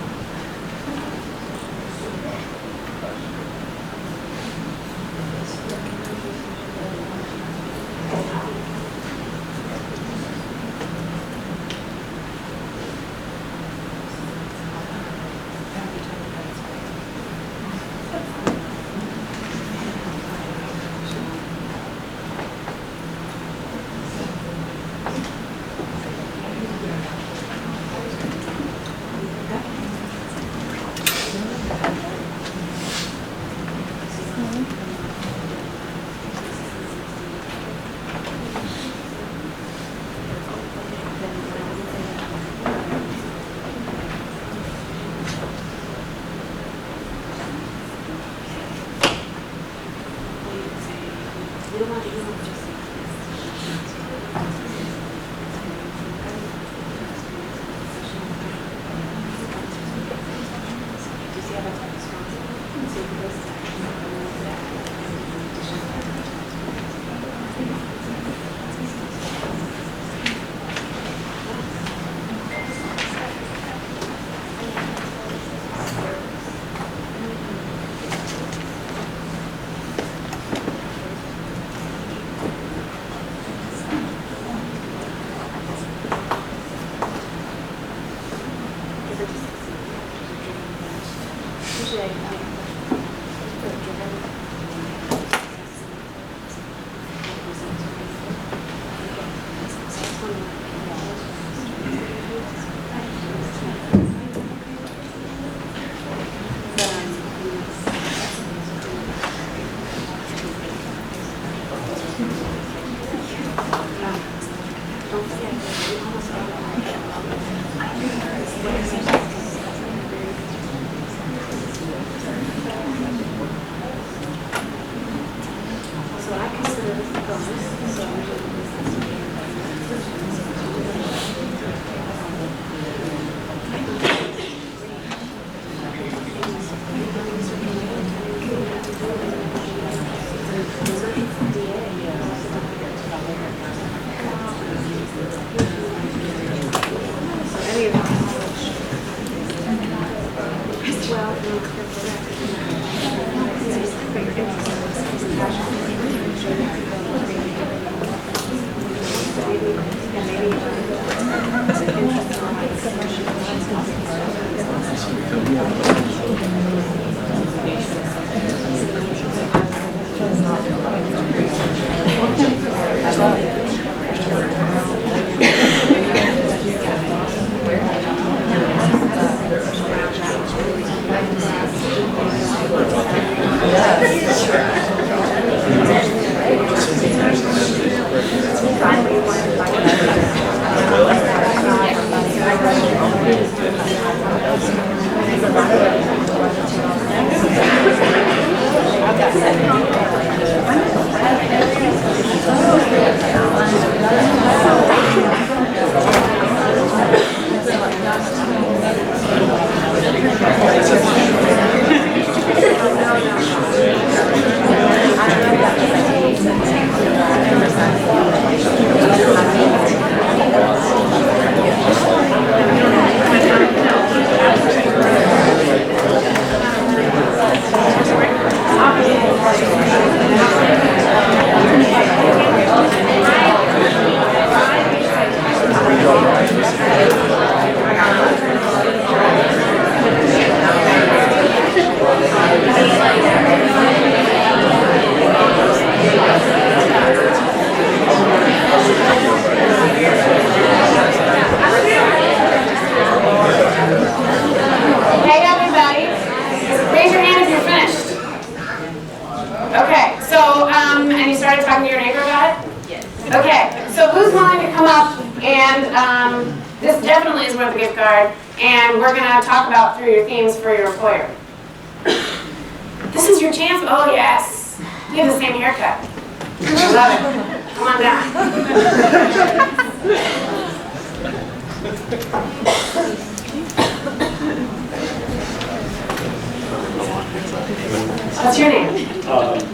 This definitely is worth a gift card, and we're going to talk about through your themes for your employer. This is your chance. Oh, yes. You have the same haircut. I love it. Come on down. What's your name?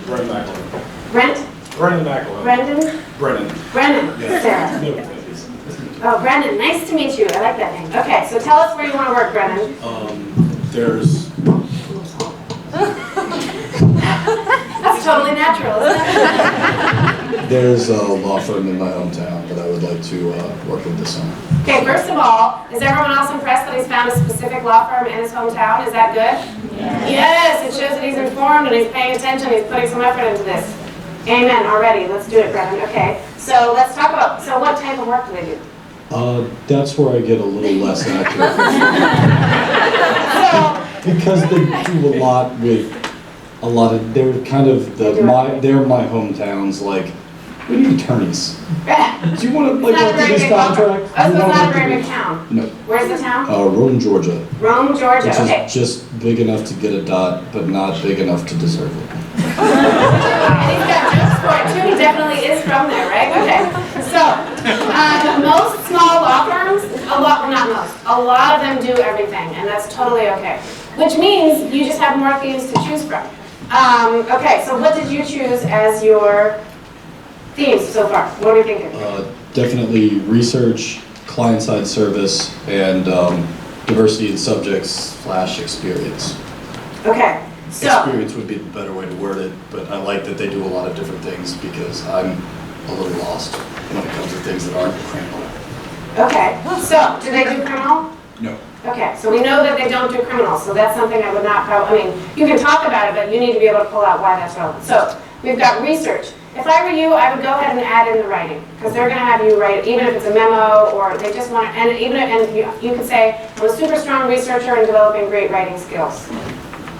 Brendan Macklin. Brent? Brendan Macklin. Brendan? Brendan. Brendan. Yeah. Sarah. No. Oh, Brendan, nice to meet you. I like that name. Okay, so tell us where you want to work, Brendan. That's totally natural, isn't it? There's a law firm in my hometown that I would like to work with this summer. Okay, first of all, is everyone else impressed that he's found a specific law firm in his hometown? Is that good? Yes, it shows that he's informed and he's paying attention, he's putting some effort into this. Amen, already. Let's do it, Brendan. Okay, so let's talk about, so what type of work do they do? That's where I get a little less accurate. Because they do a lot of, they're kind of they're my hometowns, like, we need attorneys. Do you want to like work through this contract? Oh, so it's not a very big town? No. Where's the town? Rome, Georgia. Rome, Georgia, Which okay. is just big enough to get a dot, but not big enough to deserve it. And he's got jokes for it too, he definitely is from there, right? Okay. So, most small law firms, a lot of them do everything, and that's totally okay. Which means you just have more themes to choose from. Okay, so what did you choose as your themes so far? What are you thinking? Definitely research, client-side service, and diversity in subjects / experience. Okay, so. Experience would be the better way to word it, but I like that they do a lot of different things because I'm a little lost when it comes to things that aren't criminal. Okay, so do they do criminal? No. Okay, so we know that they don't do criminal, so that's something I would not probably, I mean, you can talk about it, but you need to be able to pull out why that's relevant. So we've got research. if I were you, I would go ahead and add in the writing, because they're gonna have you write it, even if it's a memo, or they just want, and you could say, I'm a super strong researcher and developing great writing skills.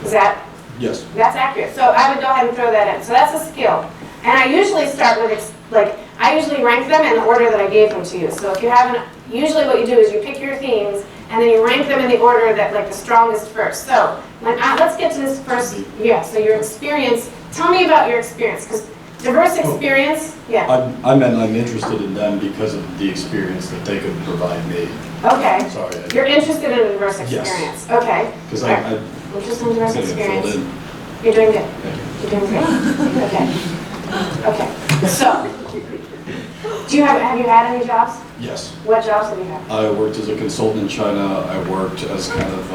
Is that? Yes. That's accurate. So I would go ahead and throw that in. So that's a skill. And I usually start with, I usually rank them in the order that I gave them to you. So if you haven't, usually what you do is you pick your themes, and then you rank them in the order that, the strongest first. So let's get to this first. Yeah, so your experience. Tell me about your experience, because diverse experience, yeah. I meant I'm interested in them because of the experience that they could provide me. Okay. Sorry. You're interested in a diverse Yes. experience. Okay. Because Interested in diverse filled experience. in. You're doing good. Thank you. You're doing great. Okay. Okay. So, have you had any jobs? Yes. What jobs have you had? I worked as a consultant in China. I worked as kind of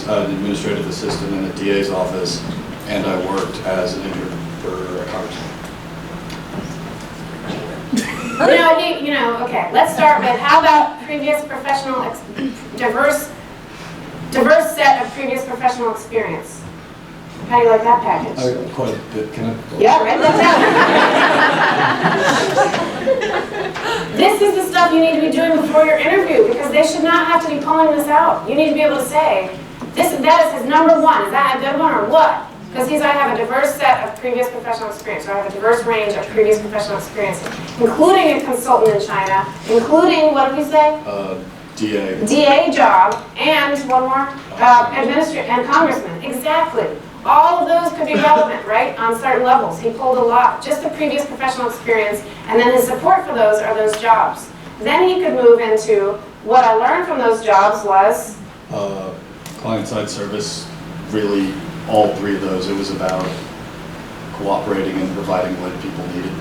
an administrative assistant in the DA's office, and I worked as an intern for a congressman. Okay, let's start with, how about previous professional, diverse set of previous professional experience? How do you like that package? Quite a bit. Can I? Yeah, write that down. This is the stuff you need to be doing before your interview, because they should not have to be pulling this out. You need to be able to say, that is his number one. Is that a good one or what? Because I have a diverse set of previous professional experience, or I have a diverse range of previous professional experience, including a consultant in China, including, what did you say? DA. DA job, and one more, administrator and congressman. Exactly. All of those could be relevant, right, on certain levels. He pulled a lot, just the previous professional experience, and then his support for those are those jobs. Then he could move into, what I learned from those jobs was? Client-side service, really. All three of those, it was about cooperating and providing what people needed.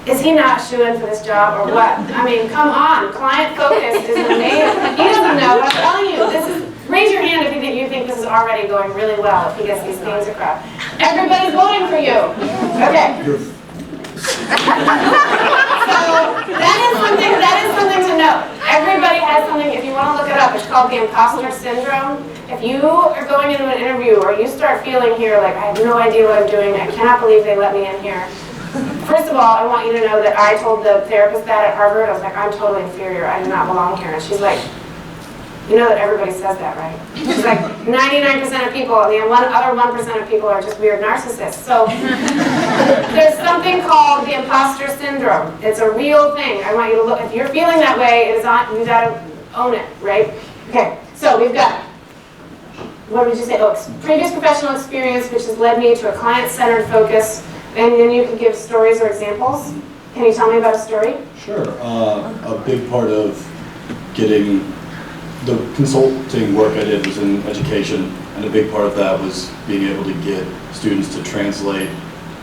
Is he not shoo-in for this job or what? I mean, come on, client focus is amazing. He doesn't know, but I'm telling you, raise your hand if you think this is already going really well, if he gets these things across. Everybody's voting for you. Okay. So that is something to note. Everybody has something, if you want to look it up, it's called the imposter syndrome. If you are going into an interview or you start feeling here like, I have no idea what I'm doing, I cannot believe they let me in here. First of all, I want you to know that I told the therapist that at Harvard. I was like, I'm totally inferior, I do not belong here. And she's like, you know that everybody says that, right? She's like, 99% of people, and the other 1% of people are just weird narcissists. So there's something called the imposter syndrome. It's a real thing. I want you to look, if you're feeling that way, it is on, you gotta own it, right? Okay, so we've got, what did you say? Oh, previous professional experience, which has led me to a client-centered focus. And then you can give stories or examples. Can you tell me about a story? Sure. A big part of getting the consulting work I did was in education, and a big part of that was being able to get students to translate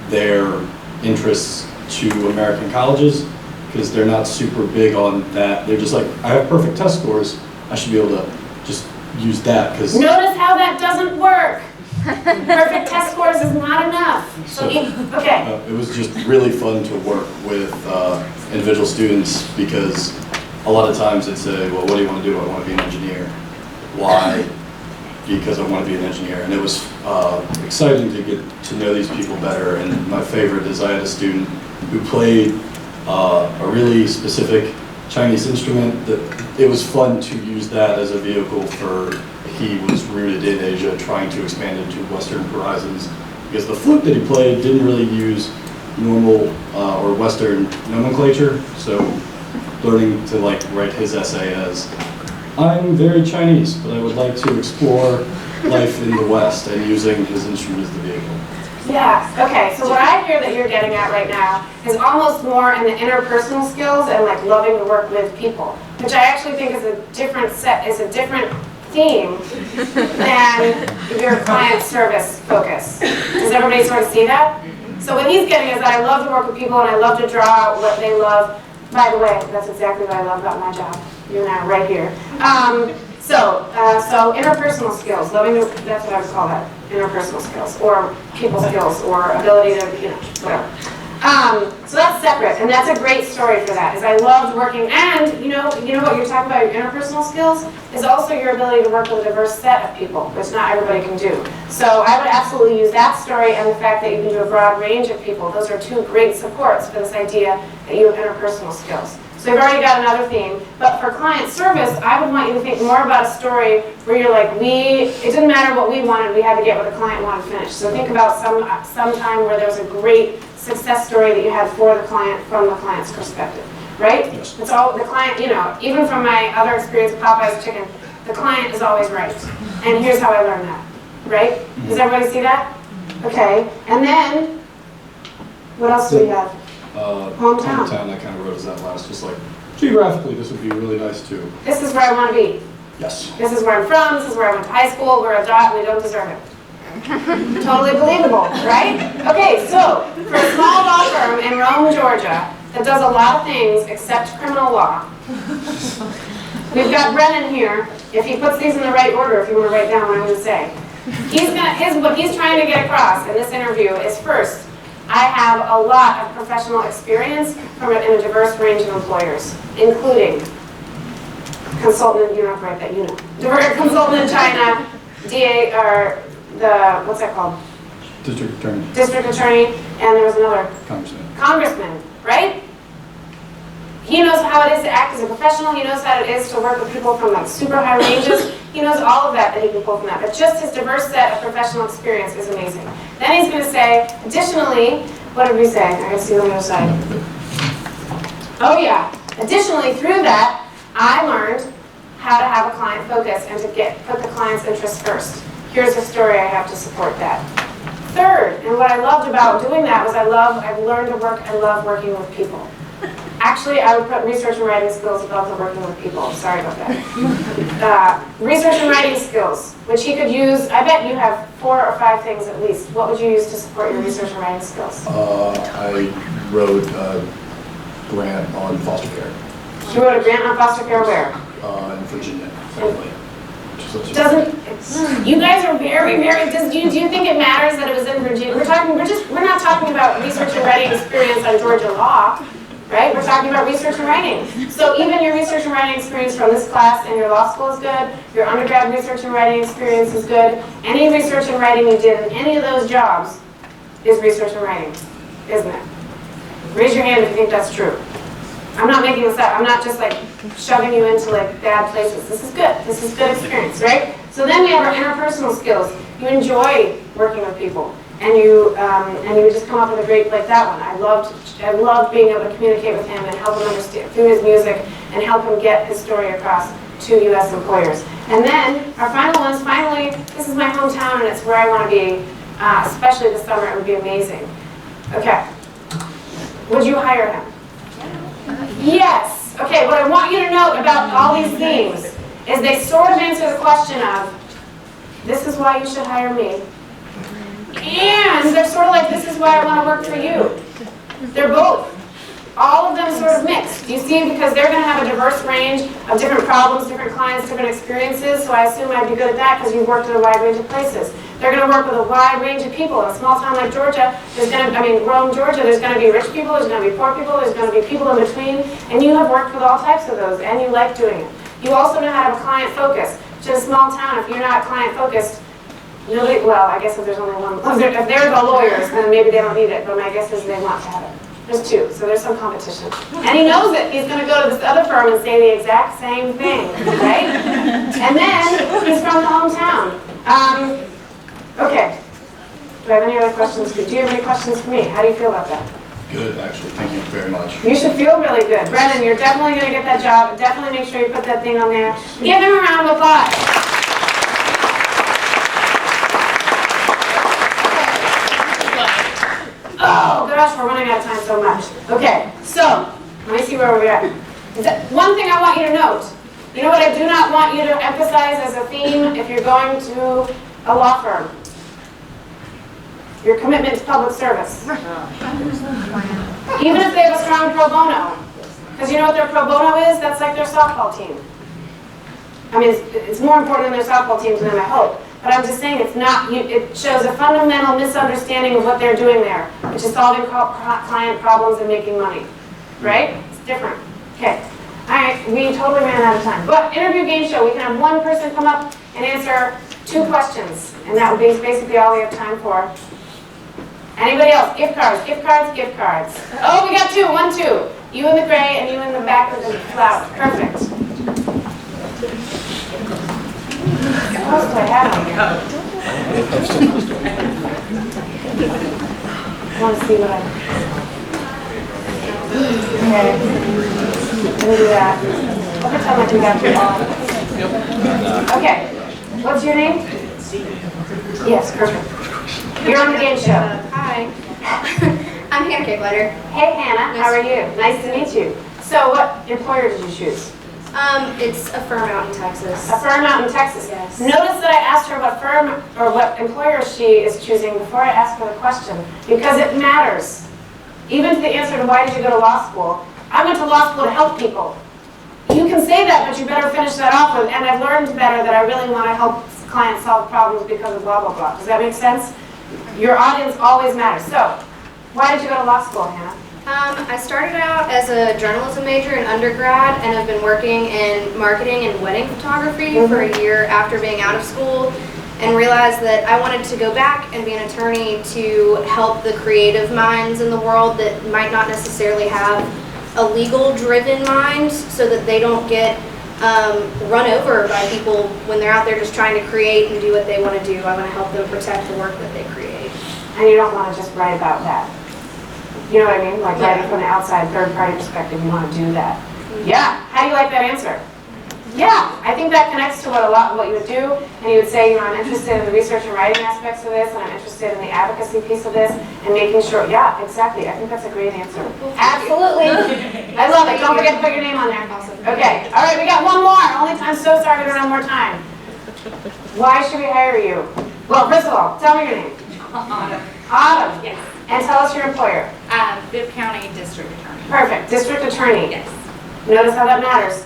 their interests to American colleges, because they're not super big on that. They're just like, I have perfect test scores, I should be able to just use that. Because notice how that doesn't work. Perfect test scores is not enough. So okay. It was just really fun to work with individual students, because a lot of times they'd say, well, what do you want to do? I want to be an engineer. Why? Because I want to be an engineer. And it was exciting to get to know these people better. And my favorite is I had a student who played a really specific Chinese instrument that it was fun to use that as a vehicle for, he was rooted in Asia, trying to expand into Western horizons, because the flute that he played didn't really use normal or Western nomenclature. So learning to write his essay as, I'm very Chinese, but I would like to explore life in the West, and using his instrument as the vehicle. Yeah, okay, so what I hear that you're getting at right now is almost more in the interpersonal skills and loving to work with people, which I actually think is a different theme than your client service focus. Does everybody sort of see that? So what he's getting is that I love to work with people and I love to draw out what they love. By the way, that's exactly what I love about my job. You and I are right here. So interpersonal skills, that's what I would call that, interpersonal skills, or people skills, or ability to, whatever. So that's separate, and that's a great story for that, is I loved working, and you know what you're talking about, your interpersonal skills, is also your ability to work with a diverse set of people, which not everybody can do. So I would absolutely use that story and the fact that you can do a broad range of people. Those are two great supports for this idea that you have interpersonal skills. So you've already got another theme, but for client service, I would want you to think more about a story where you're like, it didn't matter what we wanted, we had to get what the client wanted finished. So think about some time where there was a great success story that you had for the client from the client's perspective, right? Yes. It's all the client, even from my other experience with Popeye's Chicken, the client is always right. And here's how I learned that, right? Does everybody see that? Okay, and then, what else do we have? Hometown. Hometown, I kind of wrote as that last, just like, geographically, this would be really nice too. This is where I want to be. Yes. This is where I'm from, this is where I went to high school, we're a dot, we don't deserve it. Totally believable, right? Okay, so for a small law firm in Rome, Georgia, that does a lot of things except criminal law, we've got Brennan here. If he puts these in the right order, if you want to write down what I'm going to say. What he's trying to get across in this interview is, first, I have a lot of professional experience in a diverse range of employers, including consultant, you don't have to write that, you know. Consultant in China, DA, or what's that called? District attorney. District attorney, and there was another. Congressman, right? He knows how it is to act as a professional. He knows how it is to work with people from like super high ranges. He knows all of that he can pull from that. But just his diverse set of professional experience is amazing. Then he's going to say, additionally, what did we say? I got to see on the other side. Oh yeah. Additionally, through that, I learned how to have a client focus and to put the client's interests first. Here's a story I have to support that. Third, and what I loved about doing that was I learned to work, I love working with people. Actually, I would put research and writing skills above the working with people. Sorry about that. Research and writing skills, which he could use. I bet you have 4 or 5 things at least. What would you use to support your research and writing skills? I wrote a grant on foster care. You wrote a grant on foster care where? In Virginia, You guys are very, very, do you think it matters that it was in Virginia? We're not talking about research and writing experience on Georgia law, right? We're talking about research and writing. So even your research and writing experience from this class in your law school is good, your undergrad research and writing experience is good, any research and writing you did in any of those jobs is research and writing, isn't it? Raise your hand if you think that's true. I'm not making this up. I'm not just like shoving you into like bad places. This is good. This is good experience, right? So then we have our interpersonal skills. You enjoy working with people, and you would just come up with a great, like that one. I loved being able to communicate with him and help him understand through his music and help him get his story across to U.S. employers. And then our final ones. Finally, this is my hometown, and it's where I want to be. Especially this summer, it would be amazing. Okay. Would you hire him? Yes. Okay, what I want you to note about all these themes is they sort of answer the question of, this is why you should hire me. And they're sort of like, this is why I want to work for you. They're both. All of them sort of mixed. You see, because they're going to have a diverse range of different problems, different clients, different experiences, so I assume I'd be good at that because you've worked in a wide range of places. They're going to work with a wide range of people. In a small town like Georgia, Rome, Georgia, there's going to be rich people, there's going to be poor people, there's going to be people in between, and you have worked with all types of those, and you like doing it. You also know how to have a client focus. Which in a small town, if you're not client focused, nobody, well, I guess if there's only one, if they're the lawyers, then maybe they don't need it, but my guess is they want to have it. There's 2, so there's some competition. And he knows it. He's going to go to this other firm and say the exact same thing, right? And then he's from the hometown. Okay. Do I have any other questions? Do you have any questions for me? How do you feel about that? Good, actually. Thank you very much. You should feel really good. Brennan, you're definitely going to get that job. Definitely make sure you put that thing on there. Give him a round of applause. Oh gosh, we're running out of time so much. Okay, so let me see where we're at. One thing I want you to note. You know what I do not want you to emphasize as a theme if you're going to a law firm? Your commitment to public service. Even if they have a strong pro bono. Because you know what their pro bono is? That's like their softball team. I mean, it's more important than their softball team to them, I hope. But I'm just saying it's not, it shows a fundamental misunderstanding of what they're doing there, which is solving client problems and making money, right? It's different. Okay. All right, we totally ran out of time. But interview game show, we can have one person come up and answer 2 questions, and that would be basically all we have time for. Anybody else? Gift cards, gift cards, gift cards. Oh, we got 2, 1, 2. You in the gray and you in the back with the flower. Perfect. What else do I have on here? I want to see what I... Okay. Let me do that. I'll pretend like we got through all. Okay. What's your name? Yes, perfect. You're on the game show. Hi. I'm Hannah Cakeletter. Hey, Hannah. How are you? Nice to meet you. So what employer did you choose? It's a firm out in Texas. A firm out in Texas. Yes. Notice that I asked her what firm or what employer she is choosing before I asked her the question, because it matters. Even to the answer to why did you go to law school. I went to law school to help people. You can say that, but you better finish that off with, and I've learned better that I really want to help clients solve problems because of blah, blah, blah. Does that make sense? Your audience always matters. So, why did you go to law school, Hannah? I started out as a journalism major in undergrad, and I've been working in marketing and wedding photography for a year after being out of school, and realized that I wanted to go back and be an attorney to help the creative minds in the world that might not necessarily have a legal-driven mind, so that they don't get run over by people when they're out there just trying to create and do what they want to do. I want to help them protect the work that they create. And you don't want to just write about that. You know what I mean? Like writing from the outside, third-party perspective, you want to do that. Yeah. How do you like that answer? Yeah. I think that connects to what you would do. And you would say, I'm interested in the research and writing aspects of this, and I'm interested in the advocacy piece of this, and making sure, yeah, exactly. I think that's a great answer. Absolutely. I love it. Don't forget to put your name on there. Okay. All right, we got one more. Only time, so sorry to run more time. Why should we hire you? Well, first of all, tell me your name. Autumn. Yes. And tell us your employer. Bibb County District Attorney. Perfect. District Attorney. Yes. Notice how that matters.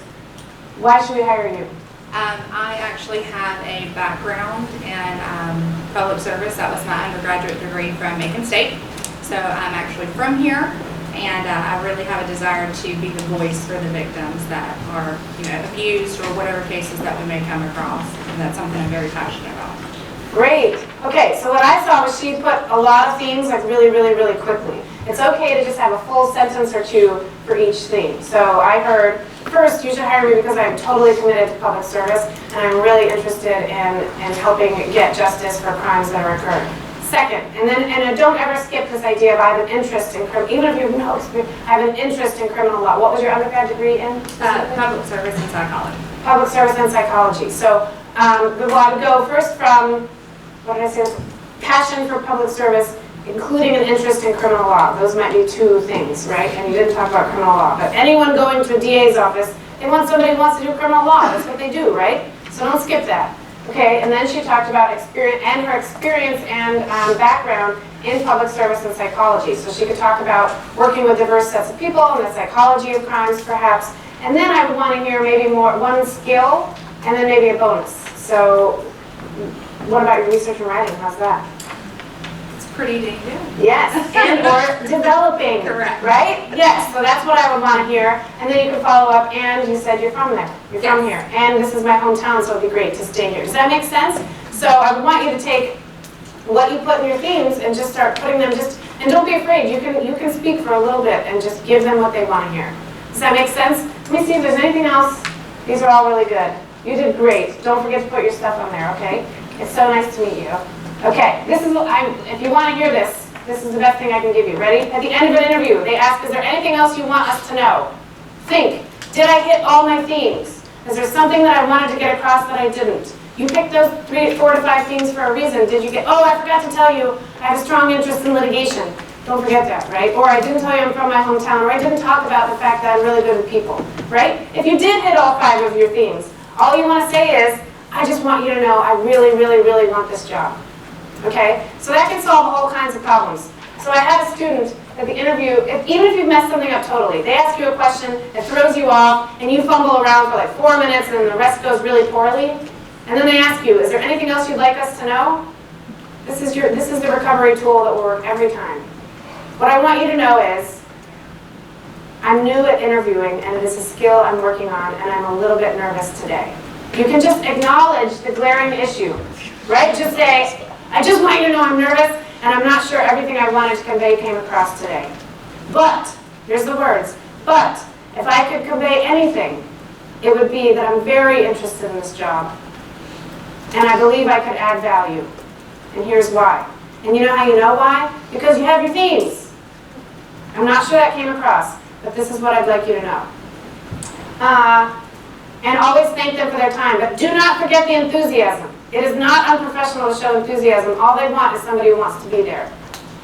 Why should we hire you? I actually have a background in public service. That was my undergraduate degree from Macon State. So I'm actually from here, and I really have a desire to be the voice for the victims that are, abused or whatever cases that we may come across. And that's something I'm very passionate about. Great. Okay, so what I saw was she put a lot of themes like really, really, really quickly. It's okay to just have a full sentence or 2 for each theme. So I heard, first, you should hire me because I'm totally committed to public service and I'm really interested in helping get justice for crimes that are occurred. Second, and don't ever skip this idea of I have an interest in criminal, even if you have no experience, I have an interest in criminal law. What was your undergrad degree in? Public service and psychology. Public service and psychology. So we want to go first from, what did I say? Passion for public service, including an interest in criminal law. Those might be 2 things, right? And you didn't talk about criminal law. But anyone going to a DA's office, they want somebody who wants to do criminal law. That's what they do, right? So don't skip that. Okay, and then she talked about experience and her experience and background in public service and psychology. So she could talk about working with diverse sets of people and the psychology of crimes, perhaps. And then I would want to hear maybe one skill and then maybe a bonus. So what about your research and writing? How's that? It's pretty dang good. Yes, and or developing. Correct. Right? Yes, so that's what I would want to hear. And then you can follow up, and you said you're from there. You're from here. And this is my hometown, so it'd be great to stay here. Does that make sense? So I would want you to take what you put in your themes and just start putting them and don't be afraid. You can speak for a little bit and just give them what they want to hear. Does that make sense? Let me see if there's anything else. These are all really good. You did great. Don't forget to put your stuff on there, okay? It's so nice to meet you. Okay, if you want to hear this, this is the best thing I can give you. Ready? At the end of an interview, they ask, is there anything else you want us to know? Think, did I hit all my themes? Is there something that I wanted to get across that I didn't? You picked those 4 to 5 themes for a reason. Did you get, I forgot to tell you, I have a strong interest in litigation. Don't forget that, right? Or I didn't tell you I'm from my hometown, or I didn't talk about the fact that I'm really good with people, right? If you did hit all 5 of your themes, all you want to say is, I just want you to know I really, really, really want this job. Okay? So that can solve all kinds of problems. So I had a student at the interview, even if you mess something up totally, they ask you a question that throws you off, and you fumble around for like 4 minutes, and the rest goes really poorly. And then they ask you, is there anything else you'd like us to know? This is the recovery tool that will work every time. What I want you to know is, I'm new at interviewing, and it is a skill I'm working on, and I'm a little bit nervous today. You can just acknowledge the glaring issue, right? Just say, I just want you to know I'm nervous, and I'm not sure everything I wanted to convey came across today. But, here's the words, but if I could convey anything, it would be that I'm very interested in this job, and I believe I could add value. And here's why. And you know how you know why? Because you have your themes. I'm not sure that came across, but this is what I'd like you to know. And always thank them for their time, but do not forget the enthusiasm. It is not unprofessional to show enthusiasm. All they want is somebody who wants to be there.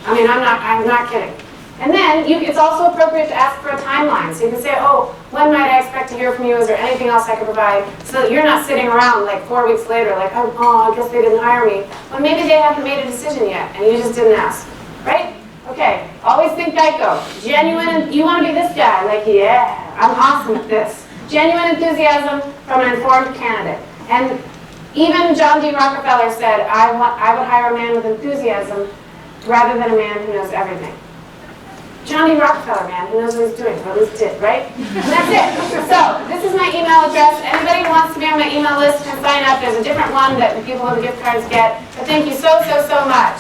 I mean, I'm not kidding. And then it's also appropriate to ask for a timeline. So you can say, oh, when might I expect to hear from you? Is there anything else I could provide? So that you're not sitting around like 4 weeks later, like, oh, I guess they didn't hire me. Well, maybe they haven't made a decision yet, and you just didn't ask, right? Okay, always think Geico. Genuine, you want to be this guy? Like, yeah, I'm awesome at this. Genuine enthusiasm from an informed candidate. And even John D. Rockefeller said, I would hire a man with enthusiasm rather than a man who knows everything. John D. Rockefeller, man, who knows what he's doing, or at least did, right? And that's it. So, this is my email address. Anybody who wants to be on my email list can sign up. There's a different one that the people with the gift cards get. But thank you so, so, so much.